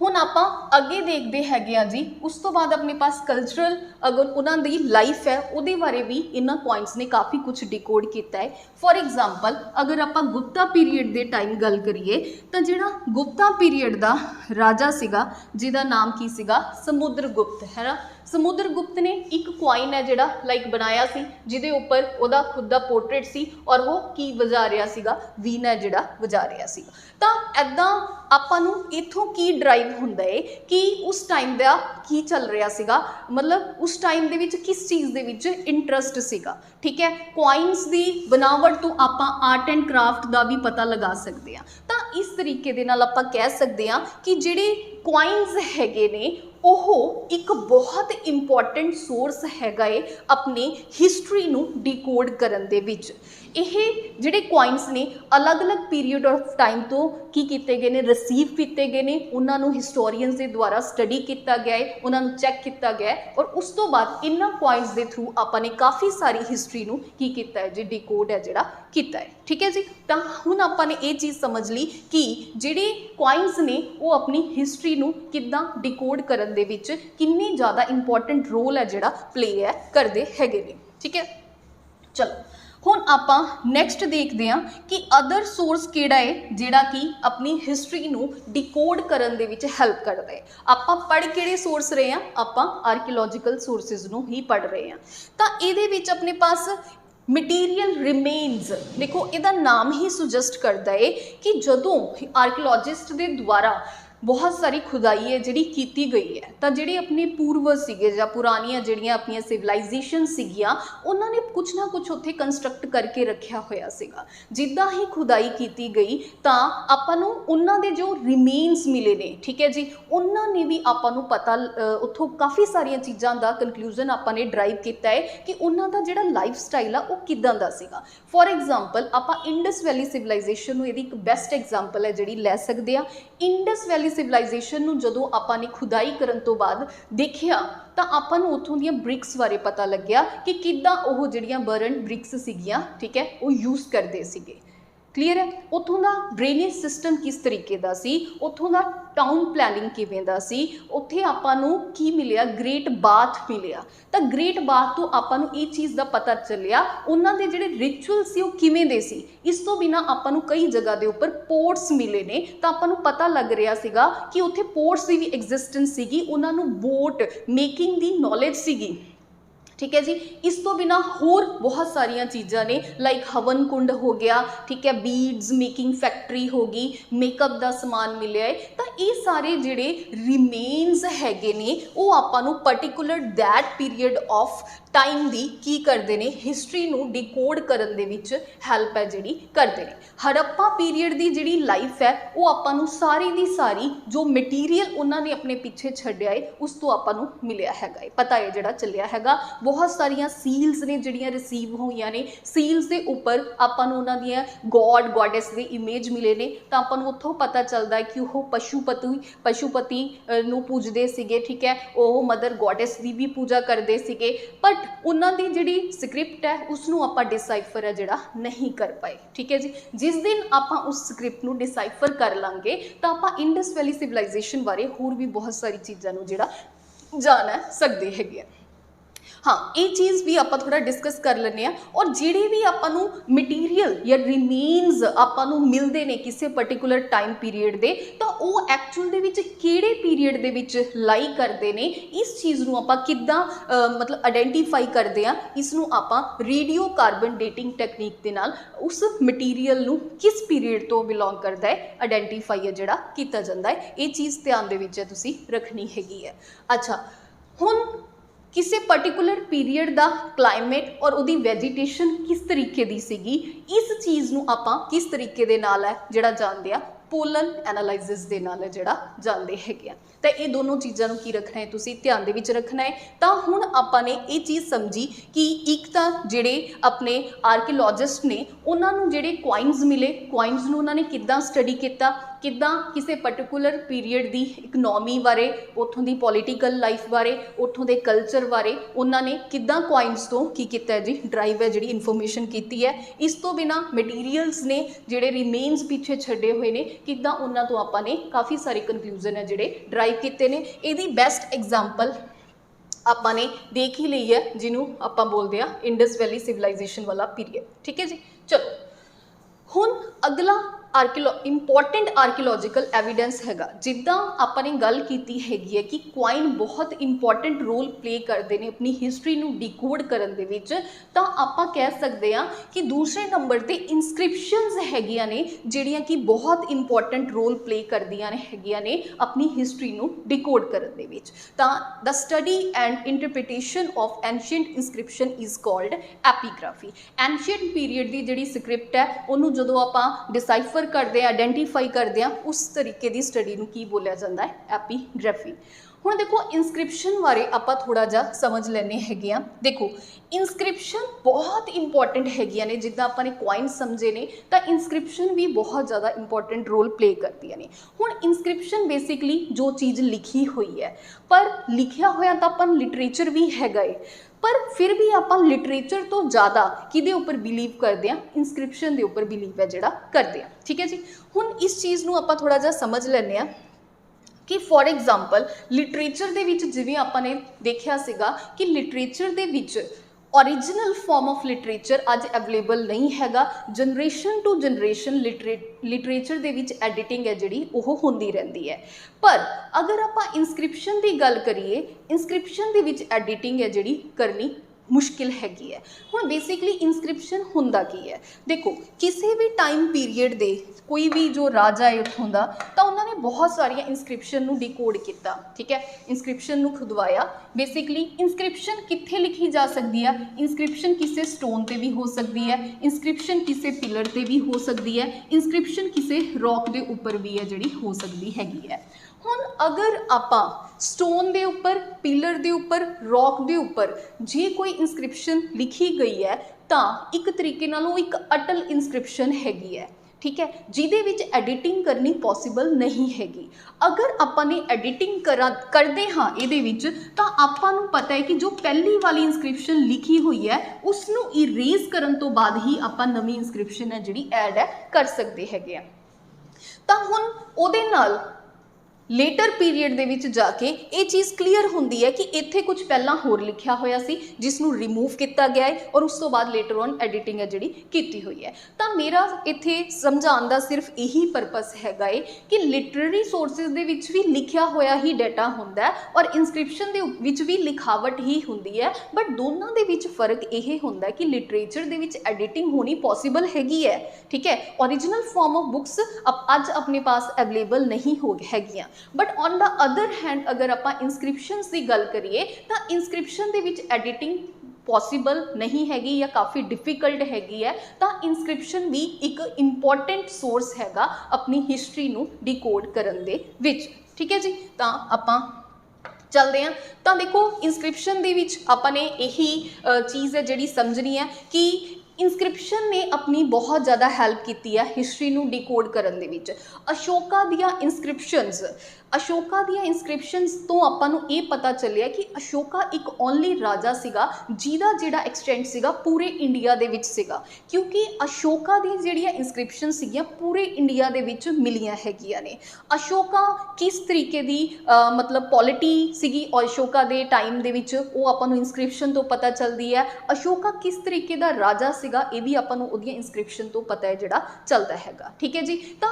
हुण आपां अगे देखते हैगे आ जी, उस तो बाद अपने पास कल्चरल अगर उन्हां दी लाइफ है उहदे बारे भी इन्हां पॉइंट्स ने काफ़ी कुछ डिकोड किया है। फॉर एग्जाम्पल अगर आपां गुप्ता पीरीयड दे टाइम गल करिए तो जिहड़ा गुप्ता पीरीयड दा राजा सीगा जिहदा नाम की सीगा समुद्रगुप्त, है ना। समुद्रगुप्त ने एक कॉइन है जिहड़ा लाइक बनाया सी जिहदे उपर उहदा खुद दा पोर्ट्रेट सी और वो की वजा रहा सीगा, वीणा जिहड़ा वजा रहा सीगा। तां ऐदां आपां नूं इत्थों की ड्राइव हुंदा है कि उस टाइम दा की चल रहा सीगा, मतलब उस टाइम दे विच किस चीज़ दे विच इंटरस्ट सीगा। ठीक है, कॉइन्स दी बनावट तो आपां आर्ट एंड क्राफ्ट दा भी पता लगा सकते हैं। तां इस तरीके दे नाल आपां कह सकते हैं कि जिहड़े कॉइन्स हैगे ने ओह एक बहुत इंपॉर्टेंट सोर्स हैगा है अपने हिस्टरी नूं डिकोड करन दे विच। यह जिहड़े कॉइन्स ने अलग अलग पीरीयड ऑफ टाइम तो की कीते गए ने, रिसीव किए गए ने, उन्होंने हिस्टोरीयंस के द्वारा स्टडी किया गया है, उन्होंने चैक किया गया है और उस तो बाद इन्हां कॉइन्स के थ्रू आपने काफ़ी सारी हिस्टरी नूं की कीता है जी, डिकोड है जिहड़ा कीता है। ठीक है जी, तो हुण आपने ये चीज़ समझ ली कि जिहड़े कॉइन्स ने वो अपनी हिस्टरी नूं किद्दां डिकोड करन दे विच किन्नी ज़्यादा इंपॉर्टेंट रोल है जिहड़ा प्ले है करते हैगे ने। ठीक है, चलो हुण आपां नैक्सट देखते हैं कि अदर सोर्स किहड़ा है जिहड़ा कि अपनी हिस्टरी नूं डिकोड करन दे विच हैल्प करदा है। आपां पढ़ किहड़े सोर्स रहे हैं, आपां आर्कियोलॉजिकल सोर्सिस नूं ही पढ़ रहे हैं। तां इहदे विच अपने पास मटीरियल रिमेन्स, देखो इहदा नाम ही सुजैसट करता है कि जदों आर्कियोलॉजिस्ट के द्वारा बहुत सारी खुदाई है जिहड़ी कीती गई है, तो जिहड़े अपने पूर्वज सीगे जां पुरानियां जिहड़ियां अपनियां सिविलाइजेशन सीगियां उन्होंने कुछ ना कुछ उत्थे कंस्ट्रक्ट करके रखिया होया सीगा। जिद्दां ही खुदाई कीती गई तां आपां नूं उन्हां दे जो रिमेन्स मिले ने, ठीक है जी, उन्होंने भी आपां नूं पता उत्थों काफ़ी सारियां चीज़ां दा कंक्लूजन आपां ने ड्राइव किया है कि उन्हां दा जिहड़ा लाइफ स्टाइल आ वो किदां दा सीगा। फॉर एग्जाम्पल आपां इंडस वैली सिविलाइजेशन नूं इहदी एक बेस्ट एग्जाम्पल है जिहड़ी लै सकदे आ। इंडस वैली सिविलाइजेशन नूं जदों आपां ने खुदाई करन तो बाद देखिया तो आपां नूं उत्थों दीयां ब्रिक्स बारे पता लग्या कि किद्दां ओह जिहड़ियां बर्न ब्रिक्स सीगियां, ठीक है, वो यूज़ करते सीगे। क्लीयर है, उत्थों का ड्रेनेज सिस्टम किस तरीके का सी, उत्थों का टाउन प्लैनिंग किवें दा सी, उत्थे आपां नूं की मिलिया, ग्रेट बाथ मिलिया। तो ग्रेट बाथ तो आपां नूं ये चीज़ का पता चलिया उन्हां दे जिहड़े रिचुअल सी वो किवें दे सी। इस तो बिना आपां नूं कई जगह के उपर पोर्ट्स मिले ने, तो आपां नूं पता लग रहा सीगा कि उत्थे पोर्ट्स की भी एग्जिस्टेंस सीगी, उन्हां नूं बोट मेकिंग की नॉलेज सीगी। ठीक है जी, इस तो बिना होर बहुत सारिया चीज़ां ने लाइक हवन कुंड हो गया, ठीक है, बीड्स मेकिंग फैक्ट्री होगी, मेकअप का समान मिले है। तो ये सारे जिहड़े रिमेन्स हैगे ने वो आपां नूं particular that period of time दी की करते हैं, हिस्टरी नूं डिकोड करन दे विच हैल्प है जिहड़ी करते हैं। हड़प्पा पीरीयड की जिहड़ी लाइफ है वो आपां नूं सारी दी सारी जो मटीरियल उन्होंने अपने पिछे छड्डिया है उस तो आपां नूं मिलिया हैगा, पता है जिहड़ा चलिया हैगा। बहुत सारिया सील्स ने जिहड़ियां रिसीव होईयां ने, सील्स के उपर आपां नूं उन्हां दियां गॉड गॉडेस के इमेज मिले ने, तो आपां नूं उत्थों पता चलता है कि वह पशुपति नूं पूजदे सीगे, ठीक है, वह मदर गॉडेस की भी पूजा करते सीगे। बट उन्हां दी जिहड़ी स्क्रिप्ट है उसनूं आपां डिसाइफर है जिहड़ा नहीं कर पाए। ठीक है जी, जिस दिन आपां उस स्क्रिप्ट नूं डिसाइफर कर लांगे तो आपां इंडस वैली सिविलाइजेशन बारे होर भी बहुत सारी चीज़ां नूं जिहड़ा जान सकते हैगे। हाँ, ये चीज़ भी आप थोड़ा डिस्कस कर लें। और जिहड़े भी आपां मटीरियल या रिमेन्स आपां मिलते हैं किसी पर्टिकुलर टाइम पीरीयड के, तो वो एक्चुअल दे विच किहड़े पीरीयड दे विच लाई करते हैं, इस चीज़ नूं आपां किद्दां मतलब आइडेंटिफाई करते हैं, इसनूं आपां रेडियो कार्बन डेटिंग टैक्नीक दे नाल उस मटीरियल नूं किस पीरीयड तो बिलोंग करता है आइडेंटिफाई है जिहड़ा कीता जांदा है। ये चीज़ ध्यान दे विच तुसीं रखनी हैगी है। अच्छा, हुण किसी पर्टिकुलर पीरीयड का क्लाइमेट और उहदी वैजीटेशन किस तरीके की सीगी, इस चीज़ नूं आपां किस तरीके दे नाल है जिहड़ा जानदे आ, पोलन एनालाइसिस दे नाल है जिहड़ा जानदे हैगे आ। तो ये दोनों चीज़ों को की रखना है, तुसी ध्यान दे विच रखना है। तो हुण आपां ने ये चीज़ समझी कि एक तो जिहड़े अपने आर्कियोलॉजिस्ट ने उन्हां नूं जिहड़े कॉइन्स मिले, कॉइन्स नूं उन्हां ने किद्दां स्टडी किया, किद्दां किसी पर्टिकुलर पीरीयड की इकनॉमी बारे, उत्थों की पॉलीटिकल लाइफ बारे, उत्थों के कल्चर बारे उन्होंने किद्दां कॉइन्स तो की किया है जी, ड्राइव है जी इन्फॉर्मेशन की है। इस तो बिना मटीरीयल्स ने जिहड़े रिमेन्स पिछे छड्डे हुए ने, किद्दां उन्हां तो आपां ने काफ़ी सारे कंक्लूजन है जिहड़े ड्राइव किए ने। इहदी बेस्ट एग्जाम्पल आपां ने देख ही ली है, जिन्हों आपां बोलते हैं इंडस वैली सिविलाइजेशन वाला पीरीयड। ठीक है जी, चलो हुण अगला इंपॉर्टेंट आर्कियोलॉजिकल एविडेंस हैगा, जिद्दां आपां ने गल कीती हैगी है कि कॉइन बहुत इंपॉर्टेंट रोल प्ले करते हैं अपनी हिस्टरी नूं डिकोड करन दे विच, तां आपां कह सकते हैं कि दूसरे नंबर ते इंस्क्रिप्शनस हैगियां ने जिहड़ियां कि बहुत इंपॉर्टेंट रोल प्ले करदियां हैगियां ने अपनी हिस्टरी नूं डिकोड करन दे विच। तां the study and interpretation of ancient inscription is called epigraphy. Ancient period की जिहड़ी स्क्रिप्ट है उन्होंने जदों आपां डिसाइफर करते हैं, आइडेंटिफाई करते हैं, उस तरीके की स्टडी नूं की बोलिया जाता है, एपीग्राफी। हुण देखो इंस्क्रिप्शन बारे आपां थोड़ा जिहा समझ लैने हैगे आ। देखो इंस्क्रिप्शन बहुत इंपॉर्टेंट हैगियां ने, जिद्दां आपां ने कॉइन समझे ने तां इंस्क्रिप्शन भी बहुत ज़्यादा इंपॉर्टेंट रोल प्ले करदियां ने। हुण इंस्क्रिप्शन बेसिकली जो चीज़ लिखी हुई है, पर लिखिया होया तां आपां लिटरेचर भी हैगा है, पर फिर भी आपां लिटरेचर तो ज़्यादा किहदे उपर बिलीव करते हैं, इंस्क्रिप्शन के उपर बिलीव है जिहड़ा करते हैं। ठीक है जी, हुण इस चीज़ नूं आपां थोड़ा जिहा समझ लैंदे आ कि फॉर एग्जाम्पल लिटरेचर दे विच जिवें आपां ने देखिया सीगा कि लिटरेचर दे विच ओरिजिनल फॉर्म ऑफ लिटरेचर अज अवेलेबल नहीं हैगा, जनरेशन टू जनरेशन लिटरेचर दे विच एडिटिंग है जिहड़ी ओह होंदी रहिंदी है। पर अगर आपां इंस्क्रिप्शन की गल करिए, इंस्क्रिप्शन दे विच एडिटिंग है जिहड़ी करनी मुश्किल हैगी है। हुण बेसिकली इंस्क्रिप्शन हुंदा की है, देखो किसी भी टाइम पीरीयड दे कोई भी जो राजा है उत्थों दा, तो उन्होंने बहुत सारिया इंस्क्रिप्शन नूं डिकोड किया। ठीक है, इंस्क्रिप्शन नूं खुदवाया। बेसिकली इंस्क्रिप्शन कित्थे लिखी जा सकती है, इंस्क्रिप्शन किसी स्टोन ते भी हो सकती है, इंस्क्रिप्शन किसी पिलर ते भी हो सकती है, इंस्क्रिप्शन किसी रॉक के उपर भी है जिहड़ी हो सकती हैगी है। हुण अगर आपां स्टोन के उपर, पिलर के उपर, रॉक के उपर जे कोई इंस्क्रिप्शन लिखी गई है तां एक तरीके नाल ओह एक अटल इंस्क्रिप्शन हैगी है। ठीक है, जिहदे विच एडिटिंग करनी पॉसीबल नहीं हैगी। अगर आपां ने एडिटिंग करते हाँ इहदे विच, तां आपां नूं पता है कि जो पहली वाली इंस्क्रिप्शन लिखी हुई है उसनूं इरेज करन तो बाद ही आपां नवीं इंस्क्रिप्शन है जिहड़ी ऐड है कर सकते हैगे आ। तां हुण उहदे नाल लेटर पीरीयड दे विच जाके ये चीज़ क्लीयर होंदी है कि इत्थे कुछ पहला होर लिखिया होया सी जिसनूं रिमूव किया गया है और उस तो बाद लेटर ऑन एडिटिंग है जिहड़ी कीती हुई है। तो मेरा इत्थे समझाउण दा सिर्फ यही परपस हैगा है कि लिटरेरी सोर्सिस दे विच भी लिखिया होया ही डाटा हुंदा है और इंस्क्रिप्शन दे विच भी लिखावट ही हुंदी है, बट दोनों दे विच फर्क यह हुंदा है कि लिटरेचर दे विच एडिटिंग होनी पॉसीबल हैगी है। ठीक है, ओरिजिनल फॉर्म ऑफ बुक्स अज अपने पास अवेलेबल नहीं हो हैगियां, but on the other hand अगर आपां इंस्क्रिप्शनस की गल करिए तो इंस्क्रिप्शन दे विच एडिटिंग पॉसीबल नहीं हैगी या काफ़ी डिफिकल्ट हैगी है। तो इंस्क्रिप्शन भी एक इंपॉर्टेंट सोर्स हैगा अपनी हिस्टरी नूं डिकोड करन दे विच। ठीक है जी, तो आपां चलते हैं। तो देखो इंस्क्रिप्शन दे विच आपां ने यही चीज़ है जिहड़ी समझनी है कि इंस्क्रिप्शन ने अपनी बहुत ज़्यादा हैल्प की है हिस्टरी नूं डिकोड करन दे विच। अशोका दियां इंस्क्रिप्शनस तो आपां नूं ये पता चलिया कि अशोका एक ओनली राजा सीगा जिहदा जिहड़ा एक्सटेंट सीगा पूरे इंडिया दे विच सीगा, क्योंकि अशोका दी जिहड़ियां इंस्क्रिप्शन सीगियां पूरे इंडिया दे विच मिलियां हैगियां ने। अशोका किस तरीके दी मतलब पॉलिटी सीगी और अशोका दे टाइम दे विच वो आपां नूं इंस्क्रिप्शन तो पता चलदी है। अशोका किस तरीके दा राजा सीगा ये भी आपां नूं उहदियां इंस्क्रिप्शन तो पता है जिहड़ा चलदा हैगा। ठीक है जी, तो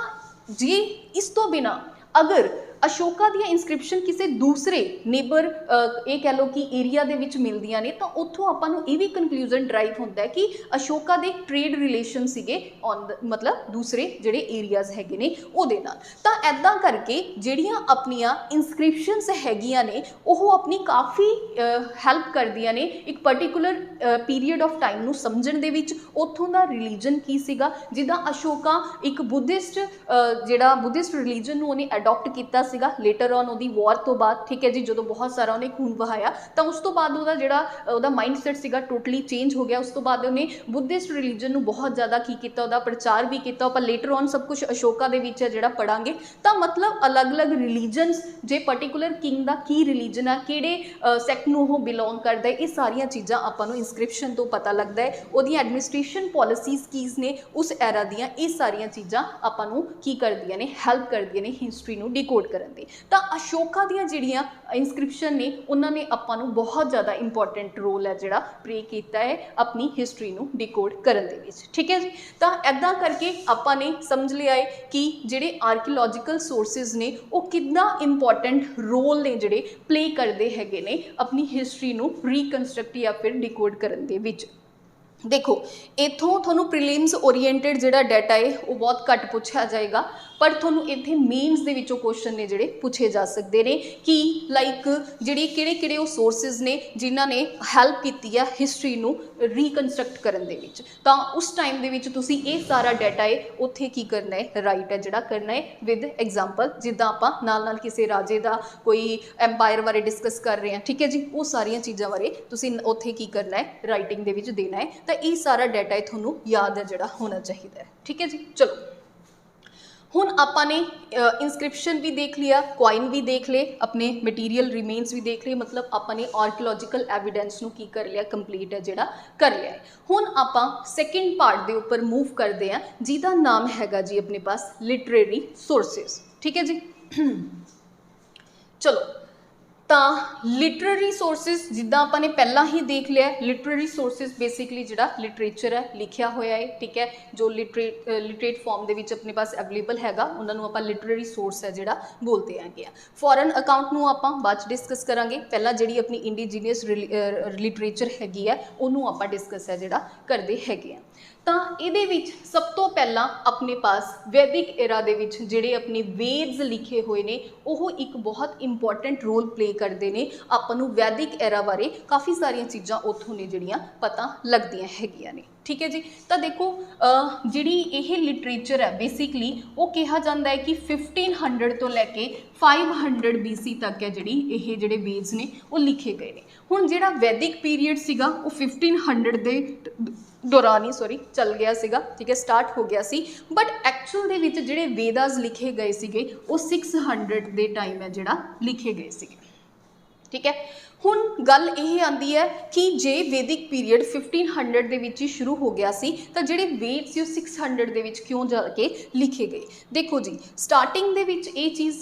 जे इस तो बिना अगर अशोका दी इंस्क्रिप्शन किसी दूसरे नेबर ये कह लो कि एरिया दे विच मिलदियां ने, तो उत्थों आपां नूं ये भी कंक्लूजन ड्राइव होंदा है कि अशोका दे ट्रेड रिलेशन सीगे ऑन द मतलब दूसरे जिहड़े एरियाज हैगे ने उहदे नाल। तां ऐदां करके जिहड़ियां अपनियां इंस्क्रिप्शनस हैगियां ने ओह अपनी काफ़ी हैल्प करदियां ने एक पर्टिकुलर पीरीयड ऑफ टाइम नूं समझण दे विच। उत्थों दा रिलीजन की सीगा, जिद्दां अशोका एक बुद्धिस्ट जिहड़ा बुद्धिस्ट रिलीजन नूं उहने अडॉप्ट कीता सीगा लेटर ऑन ओदी वॉर तो बाद, ठीक है जी, जो बहुत सारा उन्हें खून बहाया तो उस तो बाद ओदा जिहड़ा ओदा माइंडसैट सीगा टोटली चेंज हो गया। उस तो बाद उन्हें बुद्धिस्ट रिलीजन नूं बहुत ज़्यादा की किया, ओदा प्रचार भी किया। आपां लेटर ऑन सब कुछ अशोका दे विच है जिहड़ा पढ़ांगे। तो मतलब अलग अलग रिलीजनस जे पर्टिकुलर किंग दा की रिलीजन है, किहड़े सैक्ट नूं ओह बिलोंग करदा है, ये सारियां चीज़ां आपां नूं इंस्क्रिप्शन तो पता लगदा है। ओहदियां एडमिनिस्ट्रेशन पॉलिसीज़ कीज़ ने उस एरा दियां, ये सारियां चीज़ां आपां नूं की करदियां ने, हैल्प करदियां ने हिस्टरी नूं डिकोड करन दी। तो अशोका दियां जिहड़ियां इंस्क्रिप्शन ने उन्होंने आपां नूं बहुत ज़्यादा इंपॉर्टेंट रोल है जिहड़ा प्ले किया है अपनी हिस्टरी नूं डिकोड करन दे विच, ठीक है जी। तो इदां करके आपां ने समझ लिया है कि जिहड़े आर्कियोलॉजिकल सोर्सिस ने वो कितना इंपॉर्टेंट रोल ने जिहड़े प्ले करते हैगे ने अपनी हिस्टरी नूं रिकनस्ट्रक्ट या फिर डिकोड करन दे विच। देखो इत्थों थोनों प्रीलिम्स ओरीएंटेड जिहड़ा डाटा है वो बहुत घट पूछा जाएगा, पर थोनों इत्थे मेन्स दे विचों क्वेश्चन ने जिहड़े पूछे जा सकते हैं कि लाइक जिहड़े किहड़े वो सोर्सिस ने जिन्हां ने हैल्प कीती है हिस्टरी नूं रिकनस्ट्रक्ट करन दे विच। तां उस टाइम दे विच तुसीं ये सारा डाटा है उत्थे की करना है, राइट है जिहड़ा करना है विद एग्जाम्पल, जिद्दां आपां नाल किसी राजे का कोई एम्पायर बारे डिस्कस कर रहे हैं, ठीक है जी, वो सारियां चीज़ां बारे तुसीं उत्थे की करना है राइटिंग दे विच देना है। तो ये सारा डाटा है थोनों याद है जिहड़ा होना चाहिए, ठीक है जी। चलो हुण आपां ने इंस्क्रिप्शन भी देख लिया, कॉइन भी देख ले, अपने मटीरियल रिमेन्स भी देख लिए, मतलब आपां ने आर्कियोलॉजिकल एविडेंस नूं की कर लिया, कंप्लीट है जिहड़ा कर लिया है। हुण आपां सैकेंड पार्ट दे उपर मूव करते हैं जिहदा नाम हैगा जी अपने पास लिटरेरी सोर्सिस, ठीक है जी। चलो तो लिटरेरी सोर्सिस जिद्दां आपां ने पहला ही देख लिया, लिटरेरी सोर्सिस बेसिकली जिहड़ा लिटरेचर है लिखिया होया है, ठीक है, जो लिटरेट फॉर्म दे विच अपने पास अवेलेबल हैगा उन्हां नूं आपां लिटरेरी सोर्स है जिहड़ा बोलते हैं। फॉरन अकाउंट नूं आपां बाद च डिस्कस करांगे, पहला जिहड़ी अपनी इंडिजीनियस लिटरेचर हैगी है उन्होंने आपां डिस्कस है जिहड़ा करदे हैगे आ। तो ये सब तो पहला अपने पास वैदिक एरा दे विच जिहड़े अपने वेद्स लिखे हुए ने वो एक बहुत इंपॉर्टेंट रोल प्ले करते हैं। आपां नूं वैदिक एरा बारे काफ़ी सारिया चीज़ां उत्थों ने जिहड़ियां पता लगदियां हैगियां ने, ठीक है जी। तो देखो जिहड़ी ये लिटरेचर है बेसिकली वो कहा जाता है कि 1500 तो लैके 500 BC तक है जिहड़ी ये जिहड़े वेद्स ने वो लिखे गए ने। हुण जिहड़ा वैदिक पीरीयड सीगा वो 1500 दे दौरान ही चल गया सीगा, ठीक है, स्टार्ट हो गया सी, बट एक्चुअल दे विच जिहड़े वेदास लिखे गए सीगे वो 600 दे टाइम है जिहड़ा लिखे गए सीगे, ठीक है। हुण गल यह आती है कि जे वैदिक पीरीयड 1500 दे विच ही शुरू हो गया सी तो जिहड़े वेद सी 600 दे विच क्यों जाके लिखे गए। देखो जी स्टार्टिंग दे विच ये चीज़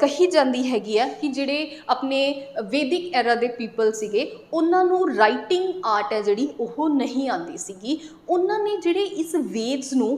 कही जाती हैगी है कि जिहड़े अपने वैदिक एरा दे पीपल सीगे उन्हां नूं राइटिंग आर्ट है जिहड़ी ओह नहीं आती सीगी। उन्हां ने जिहड़े इस वेद्स नूं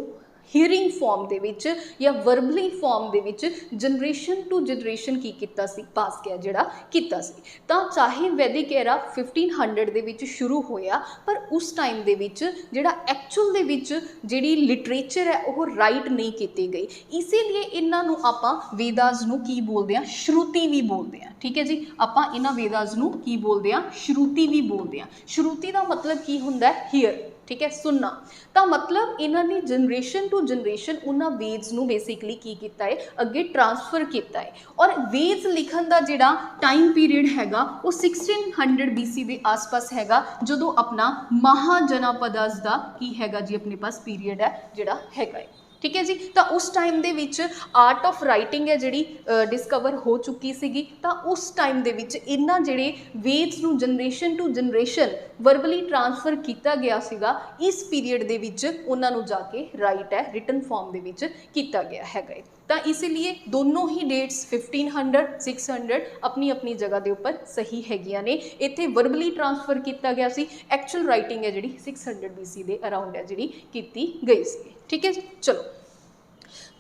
हीयरिंग फॉर्म दे विच या वर्बली फॉर्म दे विच जनरेशन टू जनरेशन की किया सी, पास किया जिहड़ा किया सी। तां चाहे वैदिक एरा 1500 दे विच शुरू होया पर उस टाइम दे विच जिहड़ा एक्चुअल दे विच जिहड़ी लिटरेचर है वो राइट नहीं की गई, इसीलिए इन्हां नूं आपां वेदास नूं की बोलदे आ, श्रुति भी बोलदे आ, ठीक है जी। आपां इन्हां वेदास नूं की बोलदे आ, श्रुति भी बोलदे आ। श्रुति का मतलब की हुंदा है हीयर, ठीक है, सुनना। तो मतलब इन्हां ने जनरेशन टू जनरेशन उन्हां वेद्स नूं बेसिकली की किया है अगे ट्रांसफर किया है। और वेद्स लिखण दा जिहड़ा टाइम पीरीयड हैगा वो 1600 BC के आस पास हैगा, जदों अपना महाजनापदास दा की हैगा जी अपने पास पीरीयड है जिहड़ा हैगा है, ठीक है जी। तो उस time they which art of writing है जिहड़ी डिस्कवर हो चुकी सीगी। तो उस टाइम दे विच इन्हां जिहड़े वेद्स नूं generation to generation verbally transfer किया गया सीगा, इस पीरीयड दे विच उन्हां नूं जाके राइट है रिटन फॉर्म दे विच किया गया हैगा। तो इसीलिए दोनों ही डेट्स 1500 600 अपनी अपनी जगह के उपर सही हैगियां ने। इत्थे वर्बली ट्रांसफर किया गया सी, एक्चुअल राइटिंग है जिहड़ी 600 BC के अराउंड है जिहड़ी कीती गई सी, ठीक है जी। चलो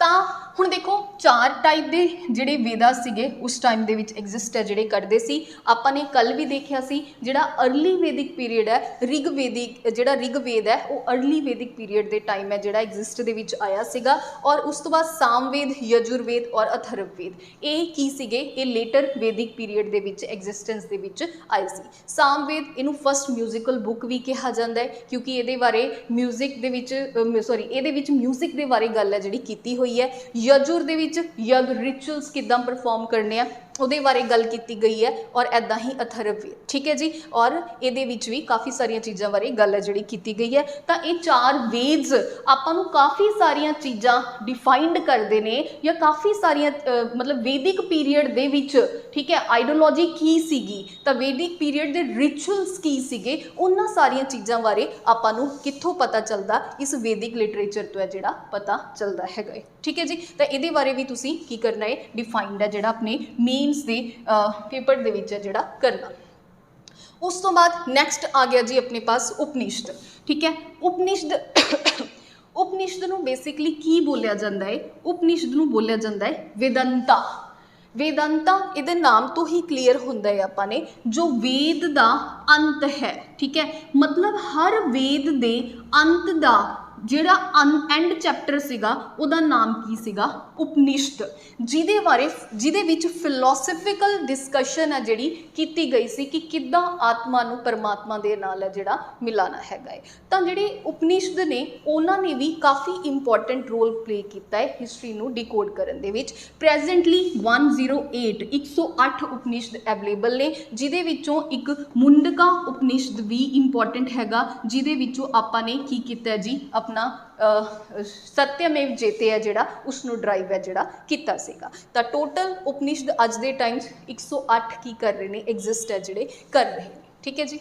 तो हुण देखो चार टाइप के जिहड़े वेदास सीगे उस टाइम दे विच एग्जिस्ट है जिहड़े करदे सी। आपां ने कल भी देखिया सी जिहड़ा अर्ली वैदिक पीरीयड है ऋग्वेदिक जिहड़ा ऋग्वेद है वो अर्ली वैदिक पीरीयड के टाइम है जिहड़ा एग्जिस्ट दे विच आया सीगा। और उस तो बाद सामवेद, यजुर्वेद और अथर्ववेद ये की सीगे ये लेटर वैदिक पीरीयड दे विच एग्जिस्टेंस दे विच आए सी। सामवेद इनू फस्ट म्यूजिकल बुक भी कहा जाता है क्योंकि ये बारे म्यूजिक दे विच म्यूजिक के बारे गल है जिहड़ी कीती हुई हुई है। यजुर दे विच यज्ञ रिचुअल्स किदां परफॉर्म करने आ ਉਹਦੇ ਬਾਰੇ ਗੱਲ ਕੀਤੀ ਗਈ ਹੈ और ਇੱਦਾਂ ही अथर्ववेद, ठीक है जी। और ਇਹਦੇ ਵਿੱਚ ਵੀ काफ़ी ਸਾਰੀਆਂ ਚੀਜ਼ਾਂ ਬਾਰੇ ਗੱਲ ਹੈ ਜਿਹੜੀ ਕੀਤੀ ਗਈ ਹੈ। ਤਾਂ ਇਹ 4 वेद्स ਆਪਾਂ ਨੂੰ काफ़ी ਸਾਰੀਆਂ ਚੀਜ਼ਾਂ डिफाइंड ਕਰਦੇ ਨੇ ਜਾਂ काफ़ी ਸਾਰੀਆਂ मतलब वैदिक पीरीयड ਦੇ ਵਿੱਚ, ठीक है, आइडियोलॉजी ਕੀ ਸੀਗੀ ਤਾਂ वैदिक पीरीयड ਦੇ रिचुअल्स ਕੀ ਸੀਗੇ, ਉਹਨਾਂ ਸਾਰੀਆਂ ਚੀਜ਼ਾਂ ਬਾਰੇ ਆਪਾਂ ਨੂੰ ਕਿੱਥੋਂ ਪਤਾ ਚੱਲਦਾ, ਇਸ वैदिक लिटरेचर ਤੋਂ ਹੈ ਜਿਹੜਾ पता ਚੱਲਦਾ ਹੈਗਾ, ठीक है जी। ਤਾਂ ਇਹਦੇ ਬਾਰੇ ਵੀ ਤੁਸੀਂ ਕੀ ਕਰਨਾ ਹੈ, डिफाइंड है ਜਿਹੜਾ ਆਪਣੇ मेन ਦੇ पेपर ਦੇ ਵਿੱਚ ਹੈ ਜਿਹੜਾ करना। उस तो बाद नैक्सट आ गया जी अपने पास उपनिषद, ठीक है। उपनिषद ਨੂੰ बेसिकली की बोलिया जाता है, उपनिषद ਨੂੰ बोलिया जाता है वेदांता। वेदांता ਇਹਦੇ नाम तो ही क्लीयर ਹੁੰਦਾ है ਆਪਾਂ ने, जो वेद ਦਾ अंत है, ठीक है। मतलब हर वेद ਦੇ अंत ਦਾ ਜਿਹੜਾ एंड चैप्टर सीगा ਉਹਦਾ नाम की सीगा उपनिषद, ਜਿਹਦੇ ਵਿੱਚ ਫਿਲੋਸਫੀਕਲ ਡਿਸਕਸ਼ਨ ਹੈ ਜਿਹੜੀ ਕੀਤੀ ਗਈ ਸੀ ਕਿ ਕਿੱਦਾਂ ਆਤਮਾ ਨੂੰ ਪਰਮਾਤਮਾ ਦੇ ਨਾਲ ਹੈ ਜਿਹੜਾ ਮਿਲਾਣਾ ਹੈਗਾ ਹੈ। ਤਾਂ ਜਿਹੜੇ ਉਪਨਿਸ਼ਦ ਨੇ ਉਹਨਾਂ ਨੇ ਵੀ ਕਾਫੀ ਇੰਪੋਰਟੈਂਟ ਰੋਲ ਪਲੇ ਕੀਤਾ ਹੈ ਹਿਸਟਰੀ ਨੂੰ ਡੀਕੋਡ ਕਰਨ ਦੇ ਵਿੱਚ। ਪ੍ਰੈਜ਼ੈਂਟਲੀ 108 ਉਪਨਿਸ਼ਦ ਅਵੇਲੇਬਲ ਨੇ, ਜਿਹਦੇ ਵਿੱਚੋਂ ਇੱਕ ਮੁੰਡਕਾ ਉਪਨਿਸ਼ਦ ਵੀ ਇੰਪੋਰਟੈਂਟ ਹੈਗਾ, ਜਿਹਦੇ ਵਿੱਚੋਂ ਆਪਾਂ ਨੇ ਕੀ ਕੀਤਾ ਜੀ, अपना सत्यमेव जेते है जिहड़ा उसनूं ड्राइव है जिहड़ा कीता सीगा। तां टोटल उपनिषद अज दे टाइम 108 की कर रहे हैं, एग्जिस्ट है जिहड़े कर रहे हैं, ठीक है जी।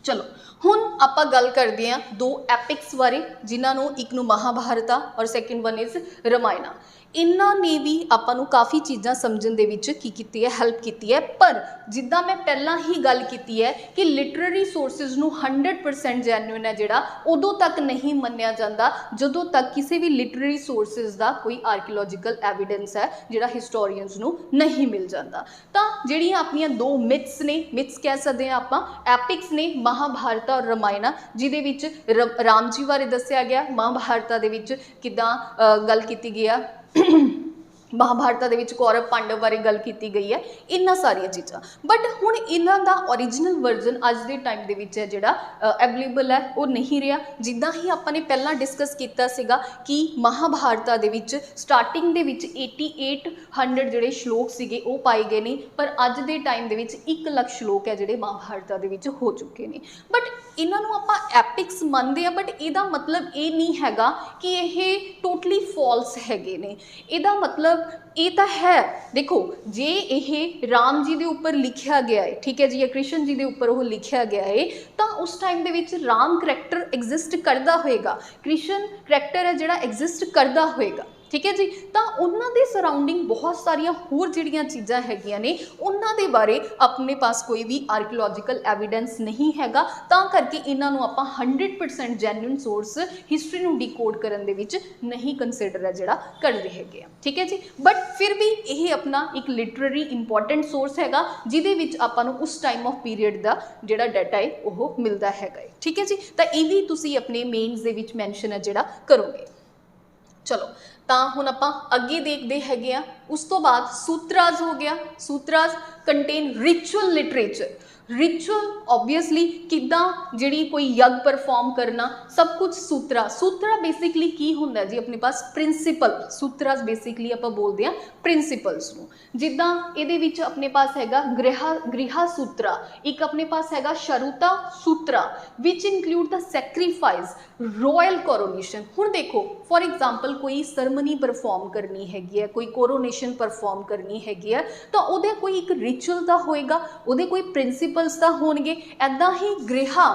चलो हुण आपां गल करदे हां 2 एपिक्स बारे, जिन्हां नूं एक नूं महाभारत और सैकेंड वन इज रामायण। इन्हां ने भी आपां नूं काफ़ी चीज़ां समझण दे विच की कीती है, हेल्प कीती है। पर जिद्दां मैं पहलां ही गल कीती है कि लिटरेरी सोर्सिस नूं 100% जैन्युइन है जिहड़ा उदों तक नहीं मन्निया जांदा जदों तक किसी भी लिटरेरी सोर्सिस दा कोई आर्कीओलॉजिकल एविडेंस है जिहड़ा हिस्टोरीअनस नूं नहीं मिल जांदा। तां जिहड़ियां अपनियां 2 मिथ्स ने, मिथ्स कह सकदे हां आपां, एपिक्स ने महाभारत और रामायण, जिहदे विच राम जी बारे दस्सिया गया, महाभारत दे विच किदां गल कीती गई है, महाभारत दे विच कौरव पांडव बारे गल की गई है, इन्ना सारिया चीज़ां। बट हुण इन्हां दा ओरिजिनल वर्जन अज दे टाइम दे विच है जिहड़ा अवेलेबल है वो नहीं रहा। जिद्दां ही आपां ने पहलां डिस्कस कीता सीगा कि महाभारत दे विच स्टार्टिंग दे विच 8800 जिहड़े श्लोक सीगे वो पाए गए ने, पर अज दे टाइम दे विच 1 लाख श्लोक है जिहड़े महाभारत दे विच हो चुके ने। बट इन्हां नूं आपां एपिक्स मनदे आ, बट इहदा मतलब ये नहीं हैगा कि ये टोटली फॉल्स हैगे ने। इहदा मतलब ये तो है, देखो जे ये राम जी के उपर लिखा गया है, ठीक है जी, या कृष्ण जी के उपर वो लिखा गया है, तो उस टाइम दे विच राम करैक्टर एग्जिस्ट करता होएगा, कृष्ण करैक्टर है जिहड़ा एग्जिस्ट करता होएगा, ठीक है जी। तो उन्होंने सराउंडिंग बहुत सारिया होर जिहड़ियां चीज़ां हैगियां ने, उन्होंने बारे अपने पास कोई भी आर्कीओलॉजिकल एविडेंस नहीं हैगा, तां करके इन्हां नूं आपां 100% जैन्युइन सोर्स हिस्टरी नूं डिकोड करन दे विच नहीं कंसिडर है जिहड़ा कर रहे हैगे आ, ठीक है जी। बट फिर भी यह अपना एक लिटरेरी इंपॉर्टेंट सोर्स हैगा, जिहदे विच आपां नूं उस टाइम ऑफ पीरियड दा जिहड़ा डाटा है वो मिलता हैगा, ठीक है जी। तो ये भी तुसीं अपने मेन्स दे विच मैंशन है जिहड़ा करोगे। चलो तो हुण आपां अगे देखते हैगे। उस तो बाद सूत्राज हो गया। Sutras contain ritual literature. Ritual obviously किदां जिहड़ी कोई यज्ञ परफॉर्म करना, सब कुछ सूत्रा। सूत्रा बेसिकली की हुंदा जी अपने पास प्रिंसीपल। सूत्राज बेसिकली आपां बोलदे हां प्रिंसीपल्स नूं। जिद्दां इहदे विच अपने पास हैगा गृहा सूत्रा, एक अपने पास हैगा Shrauta sutra which include the sacrifice, royal coronation. हुण देखो फॉर एग्जाम्पल कोई सरमनी परफॉर्म करनी हैगी है, कोई कोरोनेशन परफॉर्म करनी हैगी है, तो उहदे कोई एक रिचुअल दा होएगा, उहदे कोई प्रिंसीपल्स दा होणगे। ऐदां ही गृहा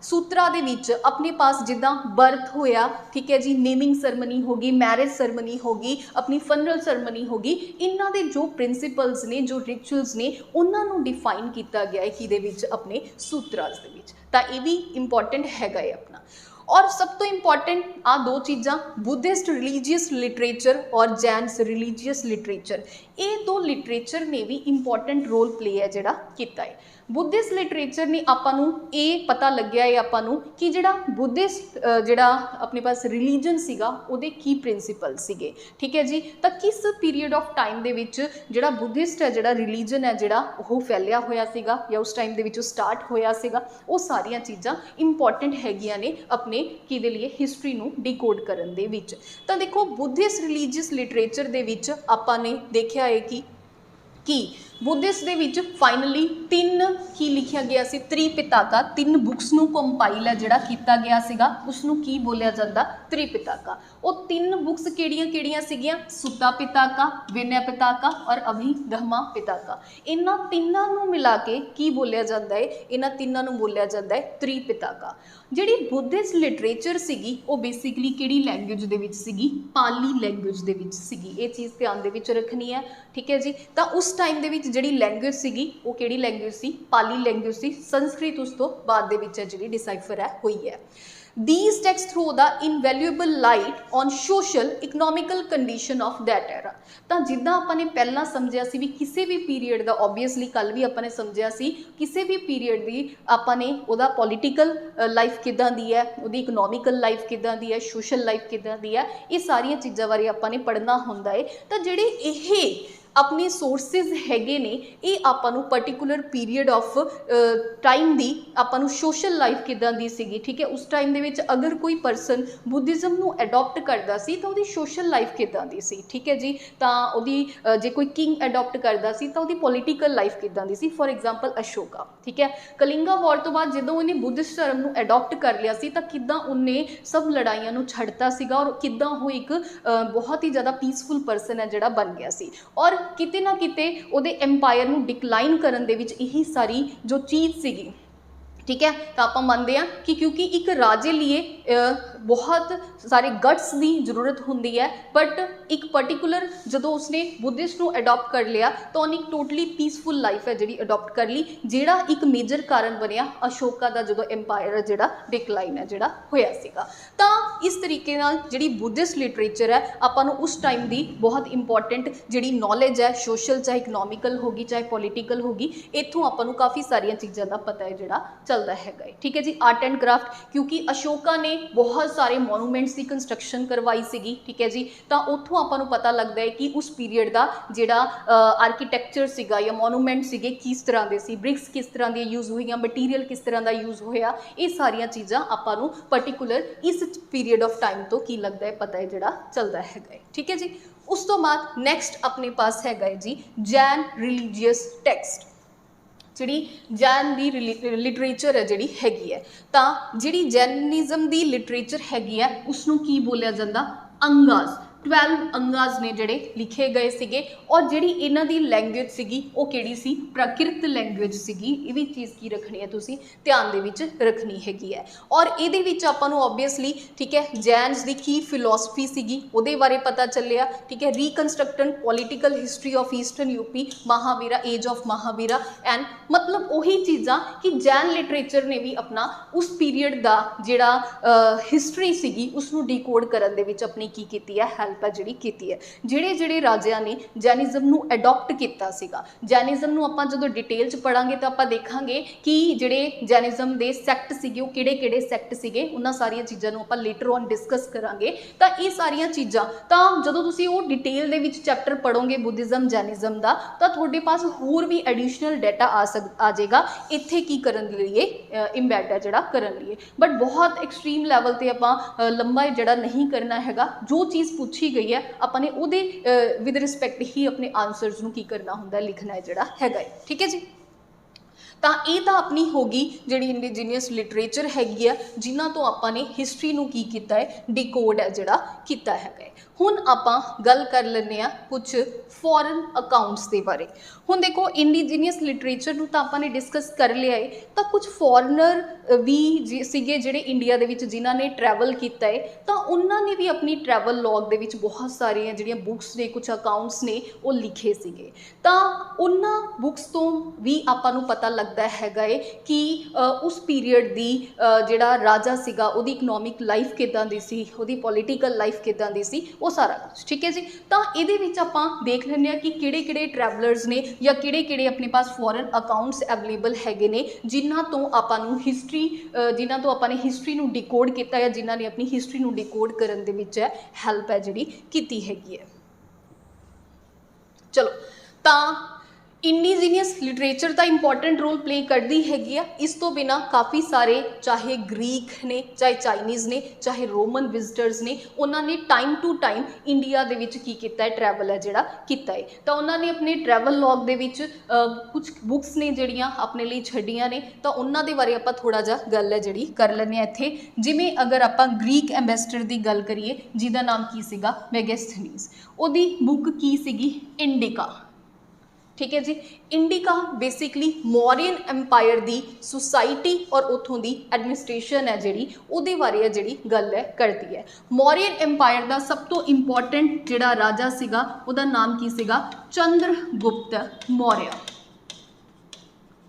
सूत्रा दे विच अपने पास जिद्दां बर्थ होया, ठीक है जी, नेमिंग सरमनी होगी, मैरिज सरमनी होगी, अपनी फनरल सरमनी होगी, इन्हां दे जो प्रिंसीपल्स ने, जो रिचुअल्स ने, उन्हां नूं डिफाइन किया गया है किहदे विच अपने सूत्रास दे विच। तां इह वी इंपॉर्टेंट हैगा है अपना। और सब तो इंपॉर्टेंट आ 2 चीज़ां, बुद्धिस्ट रिलीजियस लिटरेचर और जैन्स रिलीजियस लिटरेचर। ये 2 लिटरेचर ने भी इंपॉर्टेंट रोल प्ले है जिहड़ा कीता है। बुद्धिस्ट लिटरेचर ने आपां नूं ये पता लग्या है आपां नूं कि जिहड़ा बुद्धिस्ट जिहड़ा अपने पास रिलीजन सीगा उहदे की प्रिंसीपल सीगे, ठीक है जी। तो किस पीरीयड ऑफ टाइम दे विच जिहड़ा बुद्धिस्ट है जिहड़ा रिलीजन है जिहड़ा वो फैलिया होया सीगा या उस टाइम दे विच स्टार्ट होया सीगा, वो सारियां चीज़ां इंपॉर्टेंट हैगियां ने अपने ਨੇ ਕਿਹਦੇ ਲਈ ਹਿਸਟਰੀ ਨੂੰ ਡੀਕੋਡ ਕਰਨ ਦੇ ਵਿੱਚ। ਤਾਂ ਦੇਖੋ ਬੁੱਧਿਸਟ ਰਿਲੀਜੀਅਸ ਲਿਟਰੇਚਰ ਦੇ ਵਿੱਚ ਆਪਾਂ ਨੇ ਦੇਖਿਆ ਹੈ ਕਿ बुद्धिस्ट दे विच फाइनली 3 की लिखिया गया सी त्रिपिताका, 3 बुक्स नूं कंपाइल है जिहड़ा कीता गया सीगा उसनूं की बोलिया जांदा त्रिपिताका। वो 3 बुक्स किहड़ियां सीगियां? सुत्ता पिताका, विनय पिताका और अभिधम्मा पिताका। इन्हां तीनां नूं मिला के की बोलिया जांदा है? इन्हां तीनां नूं बोलिया जांदा है त्रिपिताका। जिहड़ी बुद्धिस्ट लिटरेचर सीगी वो बेसिकली किहड़ी लैंग्वेज दे विच सीगी? पाली लैंग्वेज दे विच सीगी। ये चीज़ ध्यान दे विच रखनी है, ठीक है जी। तो उस टाइम दे विच जिहड़ी लैंग्वेज सीगी वो किहड़ी लैंग्वेज सी? पाली लैंग्वेज सी। संस्कृत उस तो बाद दे विच जिहड़ी डिसाइफर है हुई है। These texts throw the invaluable light on social economical condition of that era। ਤਾਂ ਜਿੱਦਾਂ ਆਪਾਂ ਨੇ ਪਹਿਲਾਂ ਸਮਝਿਆ ਸੀ ਵੀ ਕਿਸੇ ਵੀ ਪੀਰੀਅਡ ਦਾ, ਓਬਵੀਅਸਲੀ ਕੱਲ ਵੀ ਆਪਾਂ ਨੇ ਸਮਝਿਆ ਸੀ ਕਿਸੇ ਵੀ ਪੀਰੀਅਡ ਦੀ ਆਪਾਂ ਨੇ ਉਹਦਾ ਪੋਲੀਟੀਕਲ ਲਾਈਫ ਕਿੱਦਾਂ ਦੀ ਹੈ, ਉਹਦੀ ਇਕਨੋਮਿਕਲ ਲਾਈਫ ਕਿੱਦਾਂ ਦੀ ਹੈ, ਸੋਸ਼ਲ ਲਾਈਫ ਕਿੱਦਾਂ ਦੀ ਹੈ, ਇਹ ਸਾਰੀਆਂ ਚੀਜ਼ਾਂ ਬਾਰੇ ਆਪਾਂ ਨੇ ਪੜ੍ਹਨਾ ਹੁੰਦਾ ਹੈ। ਤਾਂ ਜਿਹੜੇ ਇਹ अपने सोर्सिज हैगे ने ये आपानू पर्टिकुलर पीरीयड ऑफ टाइम दी आपानू सोशल लाइफ किदां दी सीगी, ठीक है। उस टाइम दे विच अगर कोई परसन बुद्धिज़म नू एडॉप्ट करदा सी तो उहदी सोशल लाइफ किदां दी सी, ठीक है जी। तां उहदी जे कोई किंग एडॉप्ट करदा सी तो उहदी पॉलीटिकल लाइफ किदां दी सी। फॉर एग्जाम्पल अशोका, ठीक है। कलिंगा वॉर तो बाद जदों उहने बुद्धिस्ट धर्म नू एडॉप्ट कर लिया सी तां किदां उहने सब लड़ाइयां नू छड्डता सीगा और किदां वो एक बहुत ही ज़्यादा पीसफुल परसन है जिहड़ा बन गया सी। और किते ना किते उहदे एम्पायर नू डिक्लाइन करन दे विच यही सारी जो चीज़ सीगी, ठीक है। तो आप मानते हैं कि क्योंकि एक राजे लिए बहुत सारे गट्स की जरूरत होंगी है, बट एक पर्टिकुलर जो उसने बुद्धिस्ट नू एडॉप्ट कर लिया तो उन्हें एक टोटली पीसफुल लाइफ है जी अडॉप्ट कर ली, जिहड़ा एक मेजर कारण बनया अशोका का जो एम्पायर है जिहड़ा डिक्लाइन है जिहड़ा होया सीगा। तो इस तरीके नाल जिहड़ी बुद्धिस्ट लिटरेचर है आपां नूं उस टाइम की बहुत इंपॉर्टेंट जिहड़ी नॉलेज है सोशल चाहे इकनॉमिकल होगी चाहे पॉलीटिकल होगी, इत्थों आपां नूं काफ़ी सारिया चीज़ों का पता है जिहड़ा चलता है, ठीक है जी। आर्ट एंड क्राफ्ट, क्योंकि अशोका ने बहुत सारे मोनूमेंट्स की कंस्ट्रक्शन करवाई सीगी, ठीक है जी। तो उत्थों आपां नूं पता लगता है कि उस पीरीयड का जिहड़ा आर्कीटैक्चर सीगा या मोनूमेंट सीगे किस तरह के सी, ब्रिक्स किस तरह दी यूज़ हुई, मटीरियल किस तरह का यूज़ होया, ये सारिया चीज़ां आपां नूं पर्टिकुलर इस पीरीयड ऑफ टाइम तो की लगता है पता है जिहड़ा चलता है, ठीक है जी। उस तो बाद नैक्सट अपने पास है जी जैन रिलीजियस टैक्सट। जिहड़ी जैन दी लिटरेचर है जिहड़ी हैगी है, तां जिहड़ी जैनिज़म दी लिटरेचर हैगी है उसनूं की बोलिया जांदा? अंगास। 12 अंगाज ने जिहड़े लिखे गए सीगे और जिहड़ी इन्हां दी लैंग्वेज सीगी वो किहड़ी सी? प्राकृत लैंग्वेज सीगी। ये भी चीज़ की रखनी है तुसीं ध्यान दे विच रखनी हैगी है। और इहदे विच आपां नूं ऑब्वियसली, ठीक है, जैन्स दी की फिलोसफी सीगी उहदे बारे पता चलिया, ठीक है। Reconstruction political history of eastern UP, Mahavira, age of Mahavira and मतलब वही चीज़ां कि जैन लिटरेचर ने भी अपना उस पीरीयड का जिहड़ा हिस्ट्री सीगी उसनूं डिकोड करन दे विच अपनी की कीती है हेल्प है जिहड़ी कीती है। जिहड़े जिहड़े राजियां ने जैनिज़म नूं एडॉप्ट किया सीगा, जैनिज़म नूं आपां जदों डिटेल च पढ़ांगे तो आपां देखांगे कि जिहड़े जैनिज़म दे सैक्ट सीगे वो किहड़े-किहड़े सैक्ट सीगे, उन्हां सारियां चीज़ां नूं आपां लेटर ऑन डिस्कस करांगे। तां ये सारियां चीज़ां तां जदों तुसीं वो डिटेल दे विच चैप्टर पढ़ोगे बुद्धिज़म जैनिज़म दा तां तुहाडे पास होर भी एडिशनल डाटा आ जाएगा इत्थे की करन लईए इंबैड है जिहड़ा करन लईए। बट बहुत एक्सट्रीम लैवल ते आपां लंबा जिहड़ा नहीं करना हैगा, जो चीज़ पूछी गई है अपने उहदे विद रिस्पैक्ट ही अपने आंसरस नूं की करना हुंदा लिखना है जिहड़ा हैगा, ठीक है जी। ਤਾਂ ਇਹ ਤਾਂ ਆਪਣੀ ਹੋ ਗਈ ਜਿਹੜੀ ਇੰਡੀਜੀਨੀਅਸ ਲਿਟਰੇਚਰ ਹੈਗੀ ਆ ਜਿਨ੍ਹਾਂ ਤੋਂ ਆਪਾਂ ਨੇ ਹਿਸਟਰੀ ਨੂੰ ਕੀ ਕੀਤਾ ਹੈ ਡੀਕੋਡ ਹੈ ਜਿਹੜਾ ਕੀਤਾ ਹੈਗਾ। ਹੁਣ ਆਪਾਂ ਗੱਲ ਕਰ ਲੈਂਦੇ ਆ ਕੁਝ ਫੋਰਨ ਅਕਾਊਂਟਸ ਦੇ ਬਾਰੇ। ਹੁਣ ਦੇਖੋ ਇੰਡੀਜੀਨੀਅਸ ਲਿਟਰੇਚਰ ਨੂੰ ਤਾਂ ਆਪਾਂ ਨੇ ਡਿਸਕਸ ਕਰ ਲਿਆ ਹੈ, ਤਾਂ ਕੁਝ ਫੋਰਨਰ ਵੀ ਸੀਗੇ ਜਿਹੜੇ ਇੰਡੀਆ ਦੇ ਵਿੱਚ ਜਿਨ੍ਹਾਂ ਨੇ ਟਰੈਵਲ ਕੀਤਾ ਹੈ, ਤਾਂ ਉਹਨਾਂ ਨੇ ਵੀ ਆਪਣੀ ਟਰੈਵਲ ਲੌਗ ਦੇ ਵਿੱਚ ਬਹੁਤ ਸਾਰੀਆਂ ਜਿਹੜੀਆਂ ਬੁੱਕਸ ਨੇ ਕੁਝ ਅਕਾਊਂਟਸ ਨੇ ਉਹ ਲਿਖੇ ਸੀਗੇ। ਤਾਂ ਉਹਨਾਂ ਬੁੱਕਸ ਤੋਂ ਵੀ ਆਪਾਂ ਨੂੰ ਪਤਾ ਲੱਗਦਾ ਹੈਗਾ ਏ ਕਿ ਉਸ ਪੀਰੀਅਡ ਦੀ ਜਿਹੜਾ ਰਾਜਾ ਸੀਗਾ ਉਹਦੀ ਇਕਨੋਮਿਕ ਲਾਈਫ ਕਿੱਦਾਂ ਦੀ ਸੀ, ਉਹਦੀ ਪੋਲੀਟੀਕਲ ਲਾਈਫ ਕਿੱਦਾਂ ਦੀ ਸੀ, ਉਹ ਸਾਰਾ ਕੁਝ, ਠੀਕ ਹੈ ਜੀ। ਤਾਂ ਇਹਦੇ ਵਿੱਚ ਆਪਾਂ ਦੇਖ ਲੈਂਦੇ ਹਾਂ ਕਿ ਕਿਹੜੇ-ਕਿਹੜੇ ਟਰੈਵਲਰਸ ਨੇ ਜਾਂ ਕਿਹੜੇ-ਕਿਹੜੇ ਆਪਣੇ ਪਾਸ ਫੋਰਨ ਅਕਾਊਂਟਸ ਅਵੇਲੇਬਲ ਹੈਗੇ ਨੇ ਜਿਨ੍ਹਾਂ ਤੋਂ ਆਪਾਂ ਨੂੰ ਹਿਸਟਰੀ ਜਿਨ੍ਹਾਂ ਤੋਂ ਆਪਾਂ ਨੇ ਹਿਸਟਰੀ ਨੂੰ ਡੀਕੋਡ ਕੀਤਾ ਜਾਂ ਜਿਨ੍ਹਾਂ ਨੇ ਆਪਣੀ ਹਿਸਟਰੀ ਨੂੰ ਡੀਕੋਡ ਕਰਨ ਦੇ ਵਿੱਚ ਹੈਲਪ ਹੈ ਜਿਹੜੀ ਕੀਤੀ ਹੈਗੀ ਹੈ। ਚਲੋ ਤਾਂ इंਡੀजीनियस लिटरेचर का इंपॉर्टेंट रोल प्ले करती हैगी आ। इस तो बिना काफ़ी सारे चाहे ग्रीक ने, चाहे चाइनीज़ ने, चाहे रोमन विजिटर्स ने, उन्होंने टाइम टू टाइम इंडिया दे विच की किया है, ट्रैवल है जिहड़ा कीता है। तो उन्होंने अपने ट्रैवल लॉग दे विच कुछ बुक्स ने जिहड़ियां अपने लिए छड्डियां ने, तो उन्हां दे बारे आपां थोड़ा जा गल है जिहड़ी कर लैंदे इत्थे। जिवें अगर आपां ग्रीक एंबेसडर की गल करिए जिहदा नाम की सीगा मैगस्थनीज, उहदी बुक की सीगी इंडिका। ठीक है जी। इंडिका बेसिकली मौर्यन एम्पायर की सोसाइटी और उतों की एडमिनिस्ट्रेशन है जिहड़ी उहदे बारे है जिहड़ी गल है करती है। मौर्यन एम्पायर का सब तो इंपॉर्टेंट जिहड़ा राजा सीगा उहदा नाम की सीगा चंद्रगुप्त मौर्य।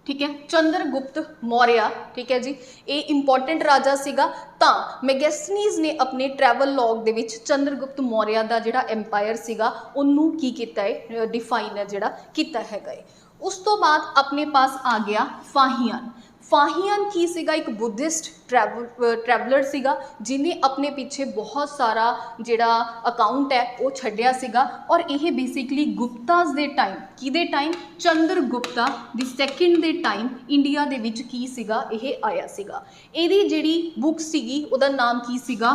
ठीक है, चंद्रगुप्त मौर्य। ठीक है जी, ये इंपॉर्टेंट राजा सीगा। तो मैगस्थनीज ने अपने ट्रैवल लॉग दे विच चंद्रगुप्त मौर्य का जिहड़ा एम्पायर सीगा उन्नू की कीता है, डिफाइन है जिहड़ा कीता हैगा है। उस तो बाद अपने पास आ गया फाहियान। फाहियान की सीगा एक बुद्धिस्ट ट्रैवलर सीगा जिन्हें अपने पीछे बहुत सारा जिहड़ा अकाउंट है वो छड्डिया सीगा। और यह बेसिकली गुप्ताज दे टाइम किदे टाइम चंद्रगुप्ता दी सैकेंड दे टाइम इंडिया दे विच की सीगा यह आया सीगा। इहदी जिहड़ी बुक सीगी उहदा नाम की सीगा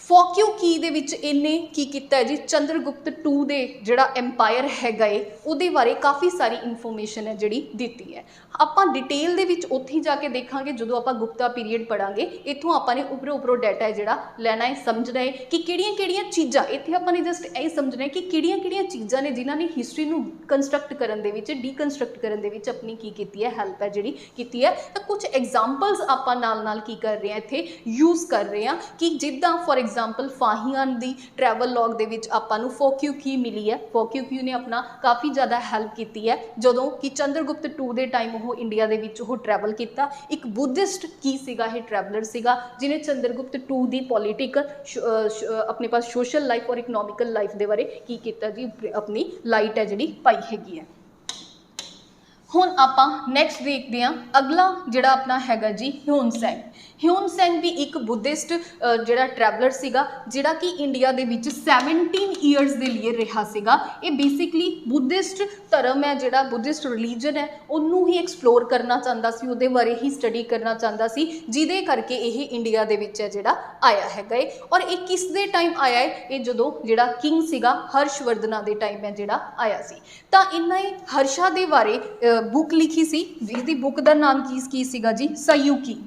फॉक्यूकी दे विच इन्ने की कीता है जी चंद्रगुप्त टू दे जिहड़ा एम्पायर हैगा है उहदे बारे काफ़ी सारी इन्फॉर्मेशन है जिहड़ी दित्ती है। आपां डिटेल दे विच उत्थे ही जाके देखांगे जदों आपां गुप्ता पीरीयड पढ़ांगे। इत्थों आपां ने उपरों डाटा है जिहड़ा लैना है, समझना है कि किहड़ियां चीज़ां इत्थे आपां ने जस्ट यही समझना है कि किहड़ियां चीज़ां ने जिन्हां ने हिस्टरी नूं कंस्ट्रक्ट करन दे विच डीकंस्ट्रक्ट करन दे विच अपनी की कीती है हेल्प है जिहड़ी कीती है। तो कुछ एग्जाम्पल्स आपां नाल की कर रहे हैं इत्थे यूज़ कर रहे हैं कि जिद्दां फॉर एग्जाम्पल फाहियान दी ट्रैवल लॉग दे विच आपां नूं फॉक्यूकी मिली है। फॉक्यूकी ने अपना काफ़ी ज़्यादा हेल्प की है जदों कि चंद्रगुप्त टू दे टाइम वो इंडिया दे विच वो ट्रैवल किया। एक बुद्धिस्ट की सीगा ये ट्रैवलर सीगा जिन्हें चंद्रगुप्त टू दी पॉलीटिकल अपने पास सोशल लाइफ और इकनॉमिकल लाइफ के बारे की किया जी अपनी लाइट है जी पाई हैगी है। हुण आपां नैक्सट देखते हैं अगला जिहड़ा अपना हैगा जी ह्यून सैंग। ह्यून सैंग भी एक बुद्धिस्ट जिहड़ा ट्रैवलर सीगा जिहड़ा कि India they which 17 years they लिए रहा सीगा। ये बेसिकली बुद्धिस्ट धर्म है जिहड़ा बुद्धिस्ट रिलीजन है उन्नू ही एक्सप्लोर करना चाहता सी, उहदे बारे ही स्टडी करना चाहता सी जिहदे करके ये इंडिया दे विच है जिहड़ा आया हैगा है। और ये किस दे टाइम आया है, ये जदों जिहड़ा किंग सीगा हर्षवर्धना दे टाइम है जिहड़ा आया सी। तां इन्हां हर्षा दे बारे बुक लिखी सी जिसकी बुक का नाम की सीगा जी सयूकी।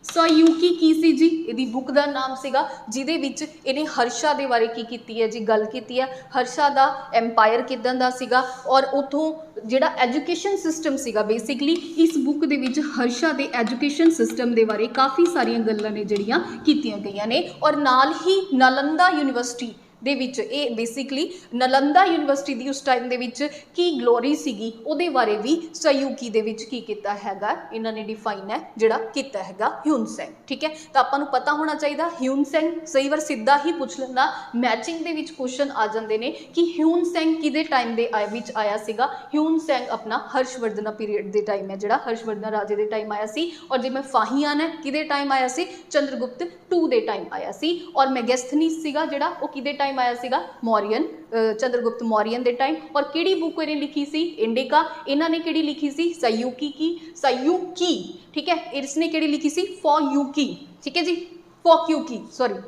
सयूकी की सी जी इहदी बुक का नाम सीगा जिहदे विच इहने हर्षा दे बारे की कीती है जी गल कीती है। हर्षा दा एम्पायर किदां दा सीगा और उतों जिहड़ा एजुकेशन सिस्टम सीगा बेसिकली इस बुक दे विच हर्षा दे एजुकेशन सिस्टम दे बारे काफ़ी सारियां गल्लां ने जिहड़ियां कीतियां गईयां ने। और नाल ही नालंदा यूनीवर्सिटी दे विच ये बेसिकली नालंदा यूनीवर्सिटी दी उस टाइम दे विच की ग्लोरी सीगी उहदे बारे भी सयूकी दे विच की कीता हैगा इन्हां ने डिफाइन है जिहड़ा कीता हैगा ह्यून सैंग। ठीक है, तो आपां नूं पता होना चाहिए ह्यून सैंग कई बार सीधा ही पूछ लैंदा मैचिंग दे विच क्वेश्चन आ जांदे ने कि ह्यून सैंग किदे टाइम दे विच आया सीगा। ह्यून सैंग अपना हर्षवर्धना पीरीयड दे टाइम है जिहड़ा हर्षवर्धना राजे दे टाइम आया सी। और जिवें फाहियान है किदे टाइम आया सी चंद्रगुप्त टू दे टाइम आया सी। और मैगस्थनीज सीगा जिहड़ा वो किदे टाइम आया सीगा मौर्यन चंद्रगुप्त मौर्यन दे टाइम। और किहड़ी बुक इन्हें लिखी सी इंडिका, इन्हां ने किहड़ी लिखी सी सयूकी। ठीक है, इसने किहड़ी लिखी सी फॉक्यूकी। ठीक है जी, फॉक्यूकी सॉरी।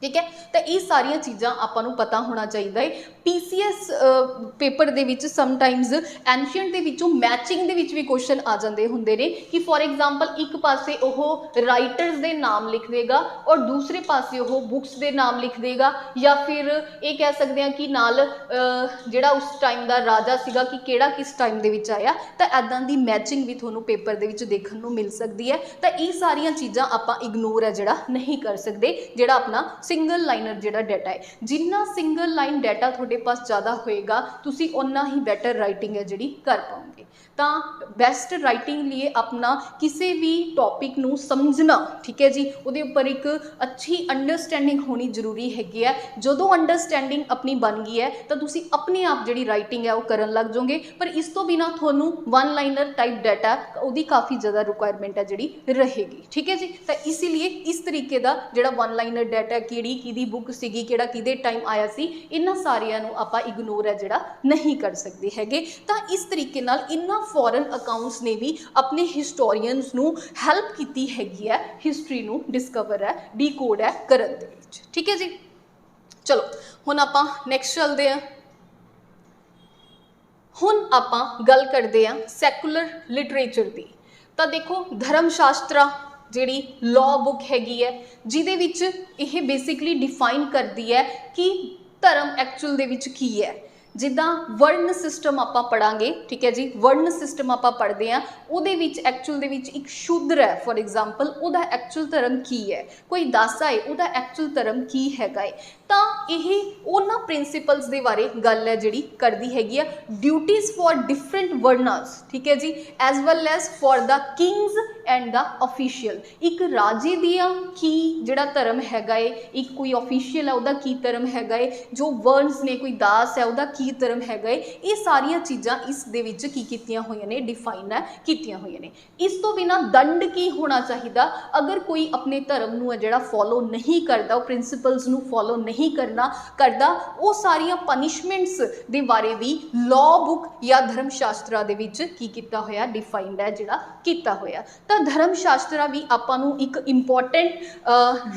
ठीक है, तो ये सारिया चीज़ां आपां नूं पता होना चाहिए। PCS पेपर दे विच समटाइम्स एंशियंट दे विचों मैचिंग दे विच भी क्वेश्चन आ जाते होंदे ने कि फॉर एग्जाम्पल एक पासे ओह राइटर्स दे नाम लिख देगा और दूसरे पासे ओह बुक्स दे नाम लिख देगा, या फिर ये कह सकते हैं कि नाल जिहड़ा उस टाइम का राजा सीगा कि किहड़ा किस टाइम दे विच आया। तो इदां दी मैचिंग भी तुहानूं पेपर दे विच देखण नूं मिल सकती है। तो ये सारिया चीज़ां आपां इग्नोर है जिहड़ा नहीं कर सकते जिहड़ा अपना सिंगल लाइनर जिहड़ा डाटा है। जिन्ना सिंगल लाइन डाटा तुहाडे पास ज़्यादा होएगा तुसीं उन्ना ही बैटर राइटिंग है जिहड़ी कर पाओगे। ਤਾਂ ਬੈਸਟ ਰਾਈਟਿੰਗ ਲਈ ਆਪਣਾ ਕਿਸੇ ਵੀ ਟੌਪਿਕ ਨੂੰ ਸਮਝਣਾ, ਠੀਕ ਹੈ ਜੀ, ਉਹਦੇ ਉੱਪਰ ਇੱਕ ਅੱਛੀ ਅੰਡਰਸਟੈਂਡਿੰਗ ਹੋਣੀ ਜ਼ਰੂਰੀ ਹੈਗੀ ਹੈ। ਜਦੋਂ ਅੰਡਰਸਟੈਂਡਿੰਗ ਆਪਣੀ ਬਣ ਗਈ ਹੈ ਤਾਂ ਤੁਸੀਂ ਆਪਣੇ ਆਪ ਜਿਹੜੀ ਰਾਈਟਿੰਗ ਹੈ ਉਹ ਕਰਨ ਲੱਗ ਜਾਓਗੇ। ਪਰ ਇਸ ਤੋਂ ਬਿਨਾਂ ਤੁਹਾਨੂੰ ਵਨ ਲਾਈਨਰ ਟਾਈਪ ਡਾਟਾ ਉਹਦੀ ਕਾफ़ੀ ज़्यादा ਰਿਕੁਆਇਰਮੈਂਟ ਹੈ ਜਿਹੜੀ ਰਹੇਗੀ, ਠੀਕ ਹੈ ਜੀ। ਤਾਂ ਇਸ ਲਈ ਇਸ ਤਰੀਕੇ ਦਾ ਜਿਹੜਾ ਵਨ ਲਾਈਨਰ ਡਾਟਾ, ਕਿਹੜੀ ਕਿਹਦੀ ਬੁੱਕ ਸੀਗੀ, ਕਿਹੜਾ ਕਿਹਦੇ ਟਾਈਮ ਆਇਆ ਸੀ, ਇਹਨਾਂ ਸਾਰਿਆਂ ਨੂੰ ਆਪਾਂ ਇਗਨੋਰ ਹੈ ਜਿਹੜਾ ਨਹੀਂ ਕਰ ਸਕਦੇ ਹੈਗੇ। ਤਾਂ ਇਸ ਤਰੀਕੇ ਨਾਲ ਇਹਨਾਂ ਫੋਰਨ ਅਕਾਊਂਟਸ ਨੇ ਵੀ ਆਪਣੇ ਹਿਸਟੋਰੀਅਨਸ ਨੂੰ ਹੈਲਪ ਕੀਤੀ ਹੈਗੀ ਹੈ ਹਿਸਟਰੀ ਨੂੰ ਡਿਸਕਵਰ ਹੈ, ਡੀਕੋਡ ਹੈ ਕਰਨ ਦੇ ਵਿੱਚ, ਠੀਕ ਹੈ ਜੀ। ਚਲੋ ਹੁਣ ਆਪਾਂ ਨੈਕਸਟ ਚੱਲਦੇ ਹਾਂ। ਹੁਣ ਆਪਾਂ ਗੱਲ ਕਰਦੇ ਹਾਂ ਸੈਕੂਲਰ ਲਿਟਰੇਚਰ ਦੀ। ਤਾਂ ਦੇਖੋ ਧਰਮ ਸ਼ਾਸਤਰਾ ਜਿਹੜੀ ਲਾਅ ਬੁੱਕ ਹੈਗੀ ਹੈ, ਜਿਹਦੇ ਵਿੱਚ ਇਹ ਬੇਸਿਕਲੀ ਡਿਫਾਈਨ ਕਰਦੀ ਹੈ ਕਿ ਧਰਮ ਐਕਚੁਅਲ ਦੇ ਵਿੱਚ ਕੀ ਹੈ। ਜਿੱਦਾਂ ਵਰਨ ਸਿਸਟਮ ਆਪਾਂ ਪੜਾਂਗੇ, ਠੀਕ ਹੈ ਜੀ, ਵਰਨ ਸਿਸਟਮ ਆਪਾਂ ਪੜ੍ਹਦੇ ਹਾਂ, ਉਹਦੇ ਵਿੱਚ ਐਕਚੁਅਲ ਦੇ ਵਿੱਚ ਇੱਕ ਸ਼ੂਦਰ ਹੈ ਫੋਰ ਐਗਜ਼ਾਮਪਲ, ਉਹਦਾ ਐਕਚੁਅਲ ਧਰਮ ਕੀ ਹੈ, ਕੋਈ ਦੱਸ ਆਏ ਉਹਦਾ ਐਕਚੁਅਲ ਧਰਮ ਕੀ ਹੈਗਾ ਹੈ। ਤਾਂ ਇਹ ਉਹਨਾਂ ਪ੍ਰਿੰਸੀਪਲਸ ਦੇ ਬਾਰੇ ਗੱਲ ਹੈ ਜਿਹੜੀ ਕਰਦੀ ਹੈਗੀ ਆ। ਡਿਊਟੀਜ਼ ਫॉर ਡਿਫਰੈਂਟ ਵਰਨਰਸ, ਠੀਕ ਹੈ ਜੀ, as well as for the kings and the official. ਇੱਕ ਰਾਜੇ ਦੀਆਂ ਕੀ ਜਿਹੜਾ ਧਰਮ ਹੈਗਾ ਏ, ਇੱਕ ਕੋਈ ਅਫੀਸ਼ੀਅਲ ਹੈ ਉਹਦਾ ਕੀ ਧਰਮ ਹੈਗਾ ਏ, ਜੋ ਵਰਨਸ ਨੇ ਕੋਈ ਦਾਸ ਹੈ ਉਹਦਾ ਕੀ ਧਰਮ ਹੈਗਾ ਏ। ਇਹ ਸਾਰੀਆਂ ਚੀਜ਼ਾਂ ਇਸ ਦੇ ਵਿੱਚ ਕੀ ਕੀਤੀਆਂ ਹੋਈਆਂ ਨੇ, ਡਿਫਾਈਨ ਹੈ ਕੀਤੀਆਂ ਹੋਈਆਂ ਨੇ। ਇਸ ਤੋਂ ਬਿਨਾਂ ਦੰਡ ਕੀ ਹੋਣਾ ਚਾਹੀਦਾ ਅਗਰ ਕੋਈ ਆਪਣੇ ਧਰਮ ਨੂੰ ਹੈ ਜਿਹੜਾ ਫੋਲੋ ਨਹੀਂ ਕਰਦਾ, ਉਹ ਪ੍ਰਿੰਸੀਪਲਸ ਨੂੰ ਫੋਲੋ ਨਹੀਂ ਕਰਦਾ, ਉਹ ਸਾਰੀਆਂ ਪਨਿਸ਼ਮੈਂਟਸ ਦੇ ਬਾਰੇ ਵੀ ਲਾਅ ਬੁੱਕ ਜਾਂ ਧਰਮ ਸ਼ਾਸਤਰਾ ਦੇ ਵਿੱਚ ਕੀ ਕੀਤਾ ਹੋਇਆ, ਡਿਫਾਈਨਡ ਹੈ ਜਿਹੜਾ ਕੀਤਾ ਹੋਇਆ। ਤਾਂ ਧਰਮ ਸ਼ਾਸਤਰਾ ਵੀ ਆਪਾਂ ਨੂੰ ਇੱਕ ਇੰਪੋਰਟੈਂਟ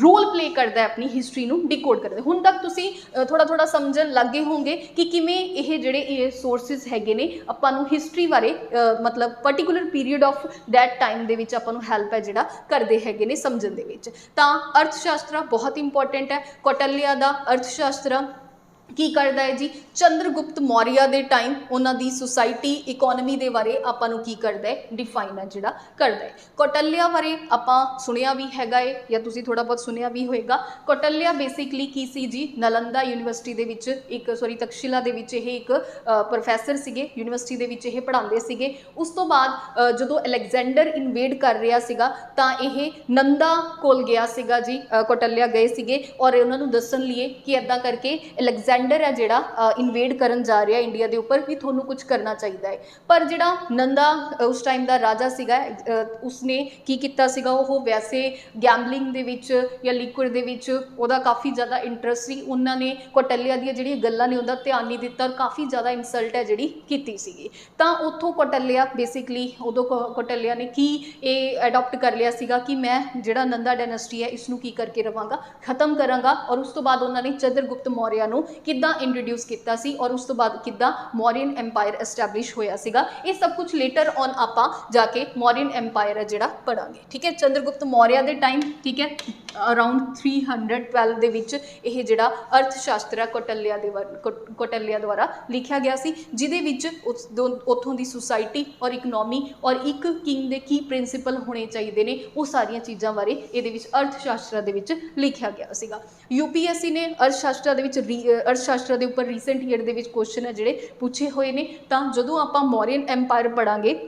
ਰੋਲ ਪਲੇ ਕਰਦਾ ਹੈ ਆਪਣੀ ਹਿਸਟਰੀ ਨੂੰ ਡਿਕੋਡ ਕਰਦੇ। ਹੁਣ ਤੱਕ ਤੁਸੀਂ ਥੋੜਾ ਸਮਝਣ ਲੱਗੇ ਹੋਵੋਗੇ ਕਿ ਕਿਵੇਂ ਇਹ ਜਿਹੜੇ ਇਹ ਸੋਰਸਿਸ ਹੈਗੇ ਨੇ ਆਪਾਂ ਨੂੰ ਹਿਸਟਰੀ ਬਾਰੇ ਮਤਲਬ particular period of that time ਦੇ ਵਿੱਚ ਆਪਾਂ ਨੂੰ ਹੈਲਪ ਹੈ ਜਿਹੜਾ ਕਰਦੇ ਹੈਗੇ ਨੇ ਸਮਝਣ ਦੇ ਵਿੱਚ। ਤਾਂ ਅਰਥ ਸ਼ਾਸਤਰਾ ਬਹੁਤ ਇੰਪੋਰਟੈਂਟ ਹੈ। ਕੌਟਲਿਆ ਦਾ ਅਰਥ ਸ਼ਾਸਤਰਾ ਕੀ ਕਰਦਾ ਹੈ ਜੀ, ਚੰਦਰਗੁਪਤ ਮੌਰਿਆ ਦੇ ਟਾਈਮ ਉਹਨਾਂ ਦੀ ਸੁਸਾਇਟੀ ਇਕੋਨਮੀ ਦੇ ਬਾਰੇ ਆਪਾਂ ਨੂੰ ਕੀ ਕਰਦਾ ਹੈ, ਡਿਫਾਈਨ ਹੈ ਜਿਹੜਾ ਕਰਦਾ ਹੈ। ਕੌਟਲਿਆ ਬਾਰੇ ਆਪਾਂ ਸੁਣਿਆ ਵੀ ਹੈਗਾ ਹੈ ਜਾਂ ਤੁਸੀਂ ਥੋੜਾ ਬਹੁਤ ਸੁਣਿਆ ਵੀ ਹੋਏਗਾ। ਕੌਟਲਿਆ ਬੇਸਿਕਲੀ ਕੀ ਸੀ ਜੀ, ਨਾਲੰਦਾ ਯੂਨੀਵਰਸਿਟੀ ਦੇ ਵਿੱਚ ਤਕਸ਼ਿਲਾ ਦੇ ਵਿੱਚ ਇਹ ਇੱਕ ਪ੍ਰੋਫੈਸਰ ਸੀਗੇ, ਯੂਨੀਵਰਸਿਟੀ ਦੇ ਵਿੱਚ ਇਹ ਪੜ੍ਹਾਉਂਦੇ ਸੀਗੇ। ਉਸ ਤੋਂ ਬਾਅਦ ਜਦੋਂ ਅਲੈਗਜ਼ੈਂਡਰ ਇਨਵੇਡ ਕਰ ਰਿਹਾ ਸੀਗਾ ਤਾਂ ਇਹ ਨੰਦਾ ਕੋਲ ਗਿਆ ਸੀਗਾ ਜੀ, ਕੌਟਲਿਆ ਗਏ ਸੀਗੇ ਔਰ ਉਹਨਾਂ ਨੂੰ ਦੱਸਣ ਲਈ ਕਿ ਇੱਦਾਂ ਕਰਕੇ ਅਲੈਗਜ਼ੈਂਡਰ ਹੈ ਜਿਹੜਾ ਇਨਵੇਡ ਕਰਨ ਜਾ ਰਿਹਾ ਇੰਡੀਆ ਦੇ ਉੱਪਰ, ਵੀ ਤੁਹਾਨੂੰ ਕੁਝ ਕਰਨਾ ਚਾਹੀਦਾ ਹੈ। ਪਰ ਜਿਹੜਾ ਨੰਦਾ ਉਸ ਟਾਈਮ ਦਾ ਰਾਜਾ ਸੀਗਾ, ਉਸਨੇ ਕੀ ਕੀਤਾ ਸੀਗਾ, ਉਹ ਵੈਸੇ ਗੈਂਬਲਿੰਗ ਦੇ ਵਿੱਚ ਜਾਂ ਲਿਕੁਇਡ ਦੇ ਵਿੱਚ ਉਹਦਾ ਕਾਫੀ ਜ਼ਿਆਦਾ ਇੰਟਰਸਟ ਸੀ। ਉਹਨਾਂ ਨੇ ਕੌਟਲਿਆ ਦੀਆਂ ਜਿਹੜੀਆਂ ਗੱਲਾਂ ਨੇ ਉਹਦਾ ਧਿਆਨ ਨਹੀਂ ਦਿੱਤਾ ਔਰ ਕਾਫੀ ਜ਼ਿਆਦਾ ਇਨਸਲਟ ਹੈ ਜਿਹੜੀ ਕੀਤੀ ਸੀਗੀ। ਤਾਂ ਉੱਥੋਂ ਕੌਟਲਿਆ ਬੇਸਿਕਲੀ ਉਦੋਂ ਕੌਟਲਿਆ ਨੇ ਕੀ ਇਹ ਅਡੋਪਟ ਕਰ ਲਿਆ ਸੀਗਾ ਕਿ ਮੈਂ ਜਿਹੜਾ ਨੰਦਾ ਡਾਇਨੈਸਟੀ ਹੈ ਇਸਨੂੰ ਕੀ ਕਰਕੇ ਰਵਾਂਗਾ, ਖਤਮ ਕਰਾਂਗਾ। ਔਰ ਉਸ ਤੋਂ ਬਾਅਦ ਉਹਨਾਂ ਨੇ ਚੰਦਰਗੁਪਤ ਮੌਰਿਆ ਨੂੰ ਕਿੱਦਾਂ ਇੰਟਰੋਡਿਊਸ ਕੀਤਾ ਸੀ ਔਰ ਉਸ ਤੋਂ ਬਾਅਦ ਕਿੱਦਾਂ ਮੌਰੀਅਨ ਐਮਪਾਇਰ ਐਸਟੈਬਲਿਸ਼ ਹੋਇਆ ਸੀਗਾ। ਇਹ ਸਭ ਕੁਝ ਲੇਟਰ ਔਨ ਆਪਾਂ ਜਾ ਕੇ ਮੌਰੀਅਨ ਐਮਪਾਇਰ ਹੈ ਜਿਹੜਾ ਪੜਾਂਗੇ, ਠੀਕ ਹੈ। ਚੰਦਰਗੁਪਤ ਮੌਰਿਆ ਦੇ ਟਾਈਮ, ਠੀਕ ਹੈ, ਅਰਾਊਂਡ 312 ਦੇ ਵਿੱਚ ਇਹ ਜਿਹੜਾ ਅਰਥ ਸ਼ਾਸਤਰ ਹੈ ਕੌਟਲਿਆ ਦੁਆਰਾ ਲਿਖਿਆ ਗਿਆ ਸੀ, ਜਿਹਦੇ ਵਿੱਚ ਉੱਥੋਂ ਦੀ ਸੁਸਾਇਟੀ ਔਰ ਇਕਨੋਮੀ ਔਰ ਇੱਕ ਕਿੰਗ ਦੇ ਕੀ ਪ੍ਰਿੰਸੀਪਲ ਹੋਣੇ ਚਾਹੀਦੇ ਨੇ ਉਹ ਸਾਰੀਆਂ ਚੀਜ਼ਾਂ ਬਾਰੇ ਇਹਦੇ ਵਿੱਚ ਅਰਥ ਸ਼ਾਸਤਰ ਦੇ ਵਿੱਚ ਲਿਖਿਆ ਗਿਆ ਸੀਗਾ। UPSC ਨੇ ਅਰਥ ਸ਼ਾਸਤਰ ਦੇ ਵਿੱਚ ਅਰਥ ਸ਼ਾਸਤਰ ਦੇ ਉੱਪਰ ਰੀਸੈਂਟ ਈਅਰ ਦੇ ਵਿੱਚ ਕੁਐਸਚਨ ਹੈ ਜਿਹੜੇ ਪੁੱਛੇ ਹੋਏ ਨੇ। ਤਾਂ ਜਦੋਂ ਆਪਾਂ ਮੌਰੀਅਨ ਐਮਪਾਇਰ ਪੜਾਂਗੇ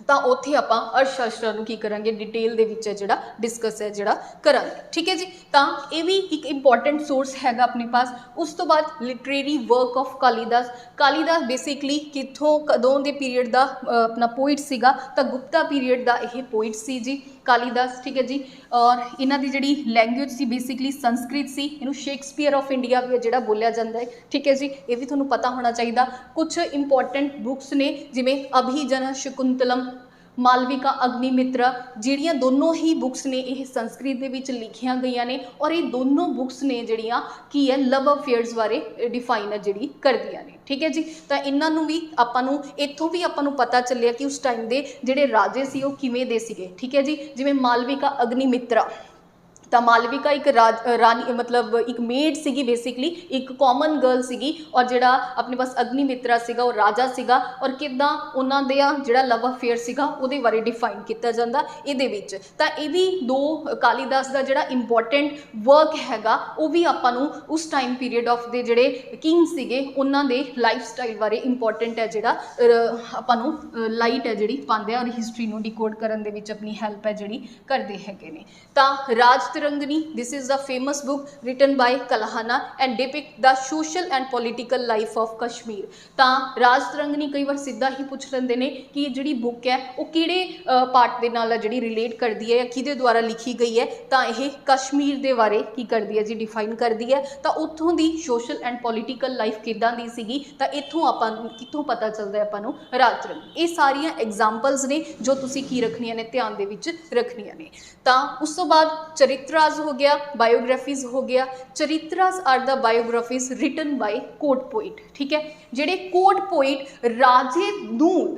ਤਾਂ ਉੱਥੇ ਆਪਾਂ ਅਰਥ ਸ਼ਾਸਤਰ ਨੂੰ ਕੀ ਕਰਾਂਗੇ, ਡਿਟੇਲ ਦੇ ਵਿੱਚ ਹੈ ਜਿਹੜਾ ਡਿਸਕਸ ਹੈ ਜਿਹੜਾ ਕਰਾਂਗੇ, ਠੀਕ ਹੈ ਜੀ। ਤਾਂ ਇਹ ਵੀ ਇੱਕ ਇੰਪੋਰਟੈਂਟ ਸੋਰਸ ਹੈਗਾ ਆਪਣੇ ਪਾਸ। ਉਸ ਤੋਂ ਬਾਅਦ literary work of Kalidas. Kalidas basically ਕਿੱਥੋਂ ਕਦੋਂ ਦੇ ਪੀਰੀਅਡ ਦਾ ਆਪਣਾ ਪੋਇਟ ਸੀਗਾ, ਤਾਂ ਗੁਪਤਾ ਪੀਰੀਅਡ ਦਾ ਇਹ ਪੋਇਟ ਸੀ ਜੀ ਕਾਲੀਦਾਸ, ਠੀਕ ਹੈ ਜੀ। ਔਰ ਇਹਨਾਂ ਦੀ ਜਿਹੜੀ ਲੈਂਗੁਏਜ ਸੀ ਬੇਸਿਕਲੀ ਸੰਸਕ੍ਰਿਤ ਸੀ। ਇਹਨੂੰ ਸ਼ੇਕਸਪੀਅਰ ਆਫ ਇੰਡੀਆ ਵੀ ਜਿਹੜਾ ਬੋਲਿਆ ਜਾਂਦਾ ਹੈ, ਠੀਕ ਹੈ ਜੀ। ਇਹ ਵੀ ਤੁਹਾਨੂੰ ਪਤਾ ਹੋਣਾ ਚਾਹੀਦਾ। ਕੁਝ ਇੰਪੋਰਟੈਂਟ ਬੁੱਕਸ ਨੇ ਜਿਵੇਂ ਅਭਿਜਨ ਸ਼ਕੁੰਤਲਮ, ਮਾਲਵਿਕਾ ਅਗਨੀਮਿਤਰਾ, ਜਿਹੜੀਆਂ ਦੋਨੋਂ ਹੀ ਬੁੱਕਸ ਨੇ ਇਹ ਸੰਸਕ੍ਰਿਤ ਦੇ ਵਿੱਚ ਲਿਖੀਆਂ ਗਈਆਂ ਨੇ ਔਰ ਇਹ ਦੋਨੋਂ ਬੁੱਕਸ ਨੇ ਜਿਹੜੀਆਂ ਕੀ ਹੈ, ਲਵ ਅਫੇਅਰਸ ਬਾਰੇ ਡਿਫਾਈਨ ਹੈ ਜਿਹੜੀ ਕਰਦੀਆਂ ਨੇ, ਠੀਕ ਹੈ ਜੀ। ਤਾਂ ਇਹਨਾਂ ਨੂੰ ਵੀ ਆਪਾਂ ਨੂੰ ਇੱਥੋਂ ਵੀ ਆਪਾਂ ਨੂੰ ਪਤਾ ਚੱਲਿਆ ਕਿ ਉਸ ਟਾਈਮ ਦੇ ਜਿਹੜੇ ਰਾਜੇ ਸੀ ਉਹ ਕਿਵੇਂ ਦੇ ਸੀਗੇ, ਠੀਕ ਹੈ ਜੀ। ਜਿਵੇਂ ਮਾਲਵਿਕਾ ਅਗਨੀਮਿਤਰਾ, ਤਾਂ ਮਾਲਵਿਕਾ ਇੱਕ ਰਾਣੀ मतलब एक मेड ਸੀਗੀ बेसिकली एक कॉमन गर्ल ਸੀਗੀ और ਜਿਹੜਾ ਆਪਣੇ ਪਾਸ ਅਗਨੀਮਿਤਰਾ ਸੀਗਾ ਉਹ ਰਾਜਾ ਸੀਗਾ और ਕਿੱਦਾਂ ਉਹਨਾਂ ਦਾ ਜਿਹੜਾ ਲਵ ਅਫੇਅਰ ਸੀਗਾ ਉਹਦੇ ਬਾਰੇ ਡਿਫਾਈਨ ਕੀਤਾ ਜਾਂਦਾ ਇਹਦੇ ਵਿੱਚ। ਤਾਂ ਇਹ ਵੀ ਦੋ ਕਾਲੀਦਾਸ ਦਾ ਜਿਹੜਾ ਇੰਪੋਰਟੈਂਟ ਵਰਕ ਹੈਗਾ ਉਹ ਵੀ ਆਪਾਂ ਨੂੰ ਉਸ ਟਾਈਮ ਪੀਰੀਅਡ ਆਫ ਦੇ ਜਿਹੜੇ ਕਿੰਗ ਸੀਗੇ ਉਹਨਾਂ ਦੇ ਲਾਈਫ ਸਟਾਈਲ ਬਾਰੇ ਇੰਪੋਰਟੈਂਟ ਹੈ ਜਿਹੜਾ ਆਪਾਂ ਨੂੰ ਲਾਈਟ ਹੈ ਜਿਹੜੀ ਪਾਉਂਦੇ ਆ ਔਰ ਹਿਸਟਰੀ ਨੂੰ ਡਿਕੋਡ ਕਰਨ ਦੇ ਵਿੱਚ ਆਪਣੀ ਹੈਲਪ ਹੈ ਜਿਹੜੀ ਕਰਦੇ ਹੈਗੇ ਨੇ। ਤਾਂ ਰਾਜ तिरंगनी, this is the famous book written by Kalahana and depict the social and political life of Kashmir। ਤਾਂ ਰਾਜ ਤਿਰੰਗਨੀ ਕਈ ਵਾਰ ਸਿੱਧਾ ਹੀ ਪੁੱਛ ਲੈਂਦੇ ਨੇ ਕਿ ਇਹ ਜਿਹੜੀ ਬੁੱਕ ਹੈ ਉਹ ਕਿਹੜੇ ਪਾਰਟ ਦੇ ਨਾਲ ਜਿਹੜੀ ਰਿਲੇਟ ਕਰਦੀ ਹੈ ਜਾਂ ਕਿਹਦੇ ਦੁਆਰਾ ਲਿਖੀ ਗਈ ਹੈ। ਤਾਂ ਇਹ ਕਸ਼ਮੀਰ ਦੇ ਬਾਰੇ ਕੀ ਕਰਦੀ ਹੈ ਜੀ, ਡਿਫਾਈਨ ਕਰਦੀ ਹੈ। ਤਾਂ ਉੱਥੋਂ ਦੀ ਸੋਸ਼ਲ ਐਂਡ ਪੋਲੀਟੀਕਲ ਲਾਈਫ ਕਿੱਦਾਂ ਦੀ ਸੀਗੀ, ਤਾਂ ਇੱਥੋਂ ਆਪਾਂ ਕਿੱਥੋਂ ਪਤਾ ਚੱਲਦਾ ਆਪਾਂ ਨੂੰ ਰਾਜ ਤਿਰੰਗਨੀ। ਇਹ ਸਾਰੀਆਂ ਐਗਜ਼ਾਮਪਲਸ ਨੇ ਜੋ ਤੁਸੀਂ ਕੀ ਰੱਖਣੀਆਂ ਨੇ, ਧਿਆਨ ਦੇ ਵਿੱਚ ਰੱਖਣੀਆਂ ਨੇ। ਤਾਂ ਉਸ ਤੋਂ ਬਾਅਦ ਚਰਿਤਰਾਸ हो गया, बायोग्राफीज हो गया। Charitras are the biographies written by court poet. ठीक है, ਜਿਹੜੇ ਕੋਰਟ ਪੋਇਟ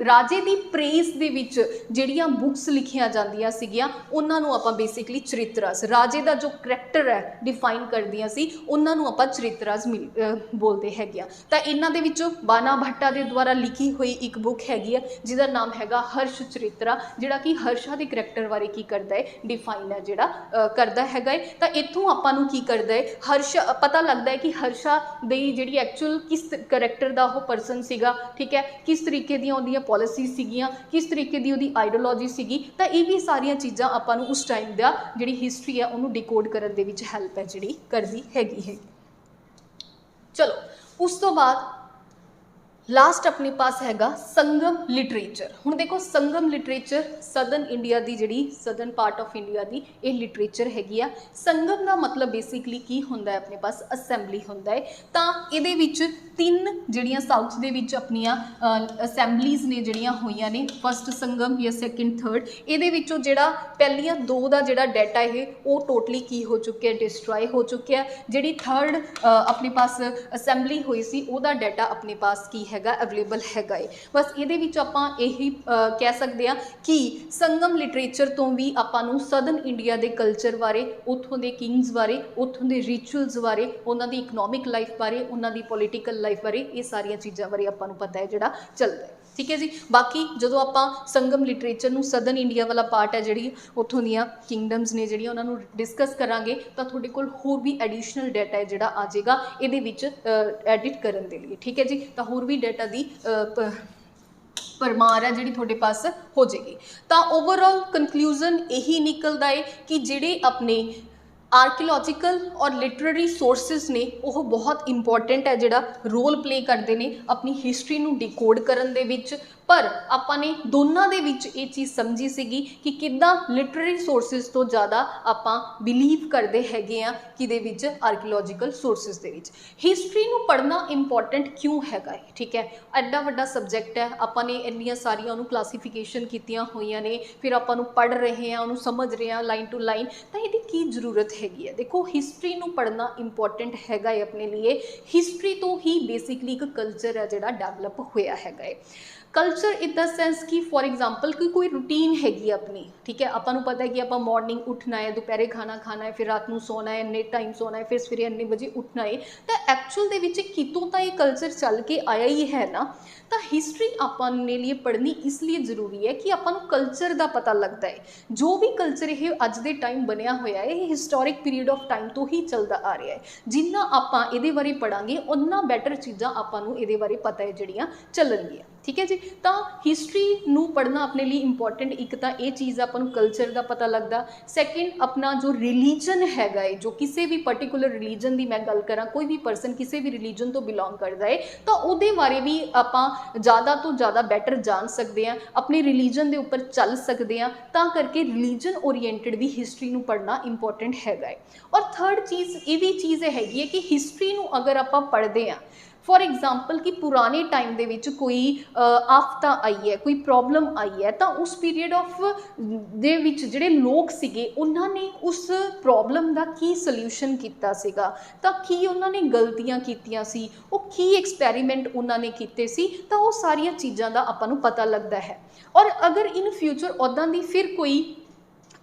ਰਾਜੇ ਦੀ ਪ੍ਰੇਜ਼ ਦੇ ਵਿੱਚ ਜਿਹੜੀਆਂ ਬੁੱਕਸ ਲਿਖੀਆਂ ਜਾਂਦੀਆਂ ਸੀਗੀਆਂ ਉਹਨਾਂ ਨੂੰ ਆਪਾਂ ਬੇਸਿਕਲੀ ਚਰਿਤਰਾਸ, ਰਾਜੇ ਦਾ ਜੋ ਕਰੈਕਟਰ ਹੈ ਡਿਫਾਈਨ ਕਰਦੀਆਂ ਸੀ ਉਹਨਾਂ ਨੂੰ ਆਪਾਂ ਚਰਿਤਰਾਸ ਬੋਲਦੇ ਹੈਗੇ ਆ। ਤਾਂ ਇਹਨਾਂ ਦੇ ਵਿੱਚੋਂ ਬਾਨਾ ਭੱਟਾ ਦੇ ਦੁਆਰਾ ਲਿਖੀ ਹੋਈ ਇੱਕ ਬੁੱਕ ਹੈਗੀ ਆ ਜਿਹਦਾ ਨਾਮ ਹੈਗਾ ਹਰਸ਼ ਚਰਿਤਰਾ, ਜਿਹੜਾ ਕਿ ਹਰਸ਼ਾ ਦੇ ਕਰੈਕਟਰ ਬਾਰੇ ਕੀ ਕਰਦਾ ਹੈ, ਡਿਫਾਈਨ ਹੈ ਜਿਹੜਾ ਕਰਦਾ ਹੈਗਾ। ਤਾਂ ਇੱਥੋਂ ਆਪਾਂ ਨੂੰ ਕੀ ਕਰਦਾ ਹੈ, ਹਰਸ਼ ਪਤਾ ਲੱਗਦਾ ਹੈ ਕਿ ਹਰਸ਼ਾ ਦੀ ਜਿਹੜੀ ਐਕਚੁਅਲ ਕਿਸ ਕਰੈਕਟਰ ਦਾ ਉਹ ਪਰਸਨ ਸੀਗਾ। ਠੀਕ ਹੈ, ਕਿਸ ਤਰੀਕੇ ਦੀਆਂ ਉਹਦੀਆਂ ਪੋਲਿਸੀਜ਼ ਸੀਗੀਆਂ, ਕਿਸ ਤਰੀਕੇ ਦੀ ਉਹਦੀ ਆਈਡੀਓਲੋਜੀ ਸੀਗੀ। ਤਾਂ ਇਹ ਵੀ ਸਾਰੀਆਂ ਚੀਜ਼ਾਂ ਆਪਾਂ ਨੂੰ ਉਸ ਟਾਈਮ ਦਾ ਜਿਹੜੀ ਹਿਸਟਰੀ ਹੈ ਉਹਨੂੰ ਡਿਕੋਡ ਕਰਨ ਦੇ ਵਿੱਚ ਹੈਲਪ ਹੈ ਜਿਹੜੀ ਕਰਦੀ ਹੈਗੀ। ਚਲੋ ਉਸ ਤੋਂ ਬਾਅਦ लास्ट अपने पास हैगा संगम लिटरेचर। हुण देखो संगम लिटरेचर सदर्न इंडिया दी जिहड़ी सदर्न पार्ट ऑफ इंडिया दी ये लिटरेचर हैगी आ। संगम का मतलब बेसिकली की हुंदा है, अपने पास असैम्बली हुंदा है। तां इहदे विच तीन जिहड़ियां साउथ दे विच अपनियां असैम्बलीज ने जिहड़ियां होईयां ने, फस्ट संगम या सैकेंड थर्ड। इहदे विचों जिहड़ा पहलियां दो दा जिहड़ा डाटा है वो टोटली की हो चुकिया, डिस्ट्रॉय हो चुकिया। जिहड़ी थर्ड अपने पास असैम्बली हुई सी ओहदा डाटा अपने पास की है अवेलेबल हैगा। बस ये आपां यही कह सकते हैं कि संगम लिटरेचर तो भी आपां नूं सदर्न इंडिया के कल्चर बारे, उत्थों के किंग्स बारे, उत्थों के रिचुअल्स बारे, उन्हों की इकनॉमिक लाइफ बारे, उन्हों की पोलीटिकल लाइफ बारे, ये सारिया चीज़ों बारे आपां नूं पता है जिहड़ा चलता है। ठीक है जी। बाकी जो आपां संगम लिटरेचर नूं सदर्न इंडिया वाला पार्ट है जिहड़ी उत्थों दीयां किंगडम्स ने जिहड़ियां उन्हां नूं डिस्कस करांगे तां तुहाडे कोल होर भी एडिशनल डाटा है जिहड़ा आ जाएगा इहदे विच एडिट करन दे लई। ठीक है जी। तां होर भी डाटा दी परमार है जिहड़ी तुहाडे पास हो जाएगी। तां ओवरऑल कंक्लूजन यही निकलदा है कि जिहड़े अपने आर्कियोलॉजिकल और लिटरेरी सोर्सिस ने वो बहुत इंपॉर्टेंट है जिहड़ा रोल प्ले करते हैं अपनी हिस्टरी नूं डिकोड करन दे विच। पर आपां ने दोनों दे विच ये चीज़ समझी सीगी कि किद्दां लिटरेरी सोर्सिस तो ज़्यादा आपां बिलीव करते हैगे आ किहदे विच, आर्कियोलॉजिकल सोर्सिस दे विच। हिस्टरी नूं पढ़ना इंपॉर्टेंट क्यों हैगा है, ठीक है, एड्डा वड्डा सबजैक्ट है, आपां ने इन्नियां सारियां उहनूं क्लासीफिकेशन कीतियां होईयां ने, फिर आपां नूं पढ़ रहे हैं, उहनूं समझ रहे हैं लाइन टू लाइन, तां इहदी की जरूरत हैगी है। देखो हिस्टरी नूं पढ़ना इंपॉर्टेंट हैगा है अपने लिए। हिस्टरी तो ही बेसिकली एक कल्चर है जिहड़ा डेवलप होया हैगा है। कल्चर इन द सेंस कि फॉर एग्जाम्पल कि कोई रूटीन हैगी अपनी, ठीक है, आपां नूं पता है कि आपां मॉर्निंग उठना है, दोपहरे खाना खाना है, फिर रात नूं सोना है, इन्ने टाइम सोना है, फिर सवेरे इन्ने बजे उठना है। तो एक्चुअल दे विच कितों तो ये कल्चर चल के आया ही है ना। तो हिस्टरी आपां ने लिए पढ़नी इसलिए जरूरी है कि आपां नूं कल्चर का पता लगता है। जो भी कल्चर ये अज दे टाइम बनया होया है, हिस्टोरिक पीरीयड ऑफ टाइम तो ही चलता आ रहा है। जिन्ना आपां इहदे बारे पढ़ांगे उन्ना बैटर चीज़ां आपां नूं इहदे बारे पता है जिहड़ियां चलणगियां। ठीक है जी। तो हिस्टरी नूं पढ़ना अपने लिए इंपॉर्टेंट, एक तो ये चीज़ आपां नूं कल्चर का पता लगता। सैकेंड अपना जो रिलीजन हैगा है, जो किसी भी पर्टिकुलर रिलीजन की मैं गल करा, कोई भी परसन किसी भी रिलीजन तो बिलोंग करता है तो उहदे बारे भी आपां ज़्यादा तो ज़्यादा बैटर जान सकते हैं, अपने रिलीजन के उपर चल सकते हैं। तां करके रिलीजन ओरीएंटेड भी हिस्टरी नूं पढ़ना इंपॉर्टेंट हैगा है। और थर्ड चीज़ ये भी चीज़ हैगी है कि हिस्टरी नूं अगर आपां पढ़ते हैं, फॉर एग्जाम्पल कि पुराने टाइम दे विच कोई आफता आई है, कोई प्रॉब्लम आई है, तो उस पीरीयड ऑफ दे विच जिहड़े लोग सीगे उन्होंने उस प्रॉब्लम का की सल्यूशन किया सीगा, तो की उन्होंने गलतियां कीतियां सी, वो की एक्सपैरीमेंट उन्होंने कीते सी, तो वो सारिया चीज़ों का आपां नूं पता लगता है। और अगर इन फ्यूचर उदां दी फिर कोई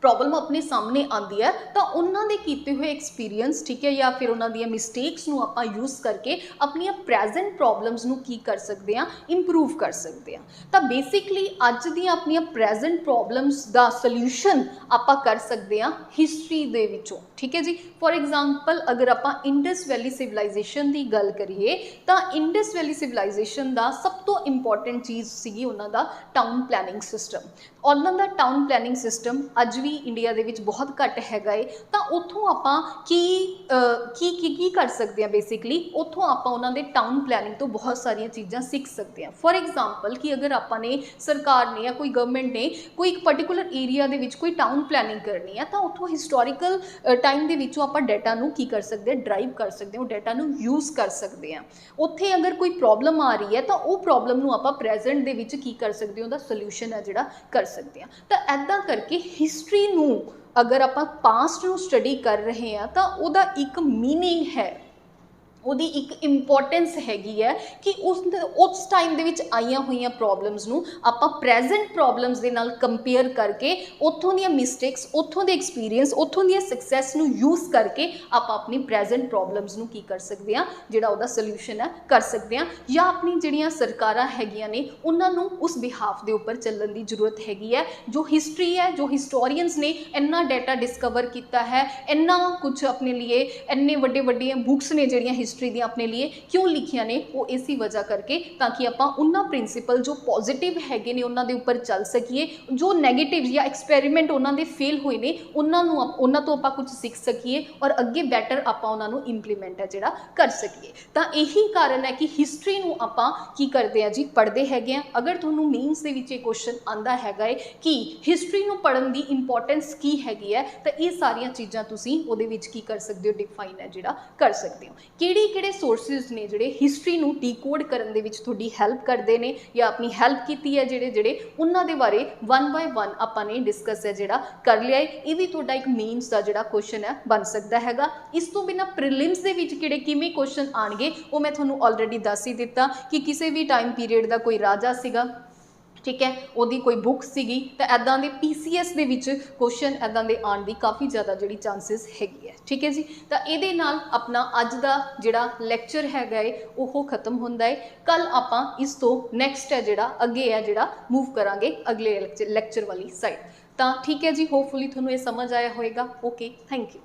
प्रॉब्लम अपने सामने आती है तो उन्होंने कीते हुए एक्सपीरियंस, ठीक है, या फिर उन्होंने मिसटेक्स नूं आपां यूज़ करके अपनी प्रेजेंट प्रॉब्लम्स नूं की कर सकते हैं, इंप्रूव कर सकते हैं। तो बेसिकली अज दी अपनी प्रेजेंट प्रॉब्लम्स का सल्यूशन आपां कर सकते हैं हिस्टरी दे विचों, ठीक है जी। फॉर एग्जाम्पल अगर आपां इंडस वैली सिविलाइजेशन की गल करिए तो इंडस वैली सिविलाइजेशन का सब तो इंपॉर्टेंट चीज़ सी उन्हों का टाउन प्लैनिंग सिस्टम। उन्हों का टाउन प्लैनिंग सिस्टम अज भी इंडिया दे विच बहुत घट हैगा है। तो उत्थों आपां की कर सकते हैं, बेसिकली उत्थों आपां उन्हां दे टाउन प्लैनिंग तो बहुत सारिया चीज़ां सीख सकते हैं। फॉर एग्जाम्पल कि अगर आपां ने सरकार ने या कोई गवर्नमेंट ने कोई एक पर्टिकुलर एरिया दे विच कोई टाउन प्लैनिंग करनी है तो उत्थों हिस्टोरिकल टाइम दे विचों आपां डाटा नूं की कर सकते हैं, ड्राइव कर सकते हैं, वो डाटा नूं यूज़ कर सकते हैं। उत्थे अगर कोई प्रॉब्लम आ रही है तो वो प्रॉब्लम नूं आपां प्रेजेंट दे विच की कर सकते हो, उहदा सल्यूशन है जिहड़ा कर सकते हैं। तो ऐदां करके हिस्टरी नूं अगर आप पास्ट नूं स्टडी कर रहे हैं तो उहदा एक मीनिंग है, उहदी एक इंपॉर्टेंस हैगी है कि उस टाइम दे विच आईयां हुई प्रॉब्लम्स नूं आपां प्रेजेंट प्रॉब्लम्स दे नाल कंपेयर करके उत्थों दी मिसटेक्स, उत्थों दे एक्सपीरियंस, उत्थों दी सक्सैस नूं यूज़ करके आपां अपनी प्रेजेंट प्रॉब्लम्स नूं की कर सकते हैं, जिहड़ा उहदा सल्यूशन है कर सकते हैं। या अपनी जिहड़ियां सरकारां हैगियां ने उन्हां नूं उस बिहाफ दे उपर चलण दी जरूरत हैगी है। जो हिस्टरी है, जो हिस्टोरीयंस ने इन्ना डाटा डिस्कवर किया है, इन्ना कुछ अपने लिए इन्ने वड्डे वड्डियां बुक्स ने जिहड़ियां हिस्टरी दी अपने लिए क्यों लिखिया ने, वो इसी वजह करके ताकि आपां उन्हां प्रिंसीपल जो पॉजिटिव हैगे ने उन्हां दे उपर चल सकीए, जो नैगेटिव या एक्सपैरीमेंट उन्हां दे फेल हुए ने उन्हां तो आपां कुछ सीख सकीए और अगे बैटर आपां उन्हां नूं इंप्लीमेंट है जिहड़ा कर सकीए। तो यही कारण है कि हिस्टरी नूं आपां की करदे हैं जी, पढ़ते हैगे हैं। अगर तुहानूं मेन्स दे विच क्वेश्चन आंदा हैगा है कि हिस्टरी नूं पढ़न दी इंपॉर्टेंस की हैगी है, तो ये सारियां चीज़ां तुसीं उहदे विच की कर सकते हो, डिफाइन है जिहड़ा कर सकते हो। किहड़े सोर्सिस ने जिहड़े हिस्टरी नूं डीकोड करन दे विच तुहाडी हैल्प करदे ने या अपनी हैल्प कीती है, जिहड़े उन्हां दे बारे वन बाय वन आपां ने डिस्कस है जिहड़ा कर लिया है। ये भी तुहाडा एक मेन्स दा जिहड़ा क्वेश्चन है बन सकदा हैगा। इस तो बिना प्रीलिम्स दे विच किहड़े किवें क्वेश्चन आउणगे वो मैं तुहानूं ऑलरेडी दस ही दिता कि किसी भी टाइम पीरियड का कोई राजा सीगा, ठीक है, वही कोई बुक सीगी, तो ऐदां दे PCS दे विच क्वेश्चन ऐदां दे आउण दी काफ़ी ज़्यादा जिहड़ी चांसिस हैगी है, ठीक है जी। तो ये नाल अपना अज दा जिहड़ा लैक्चर हैगा है वो खत्म हुंदा है। कल आपां इस तो नैक्सट है जिहड़ा अगे है जिहड़ा मूव करांगे अगले लैक्चर वाली साइड। तो ठीक है जी, होपफुली तुहानूं ये समझ आया होएगा। Okay, thank you.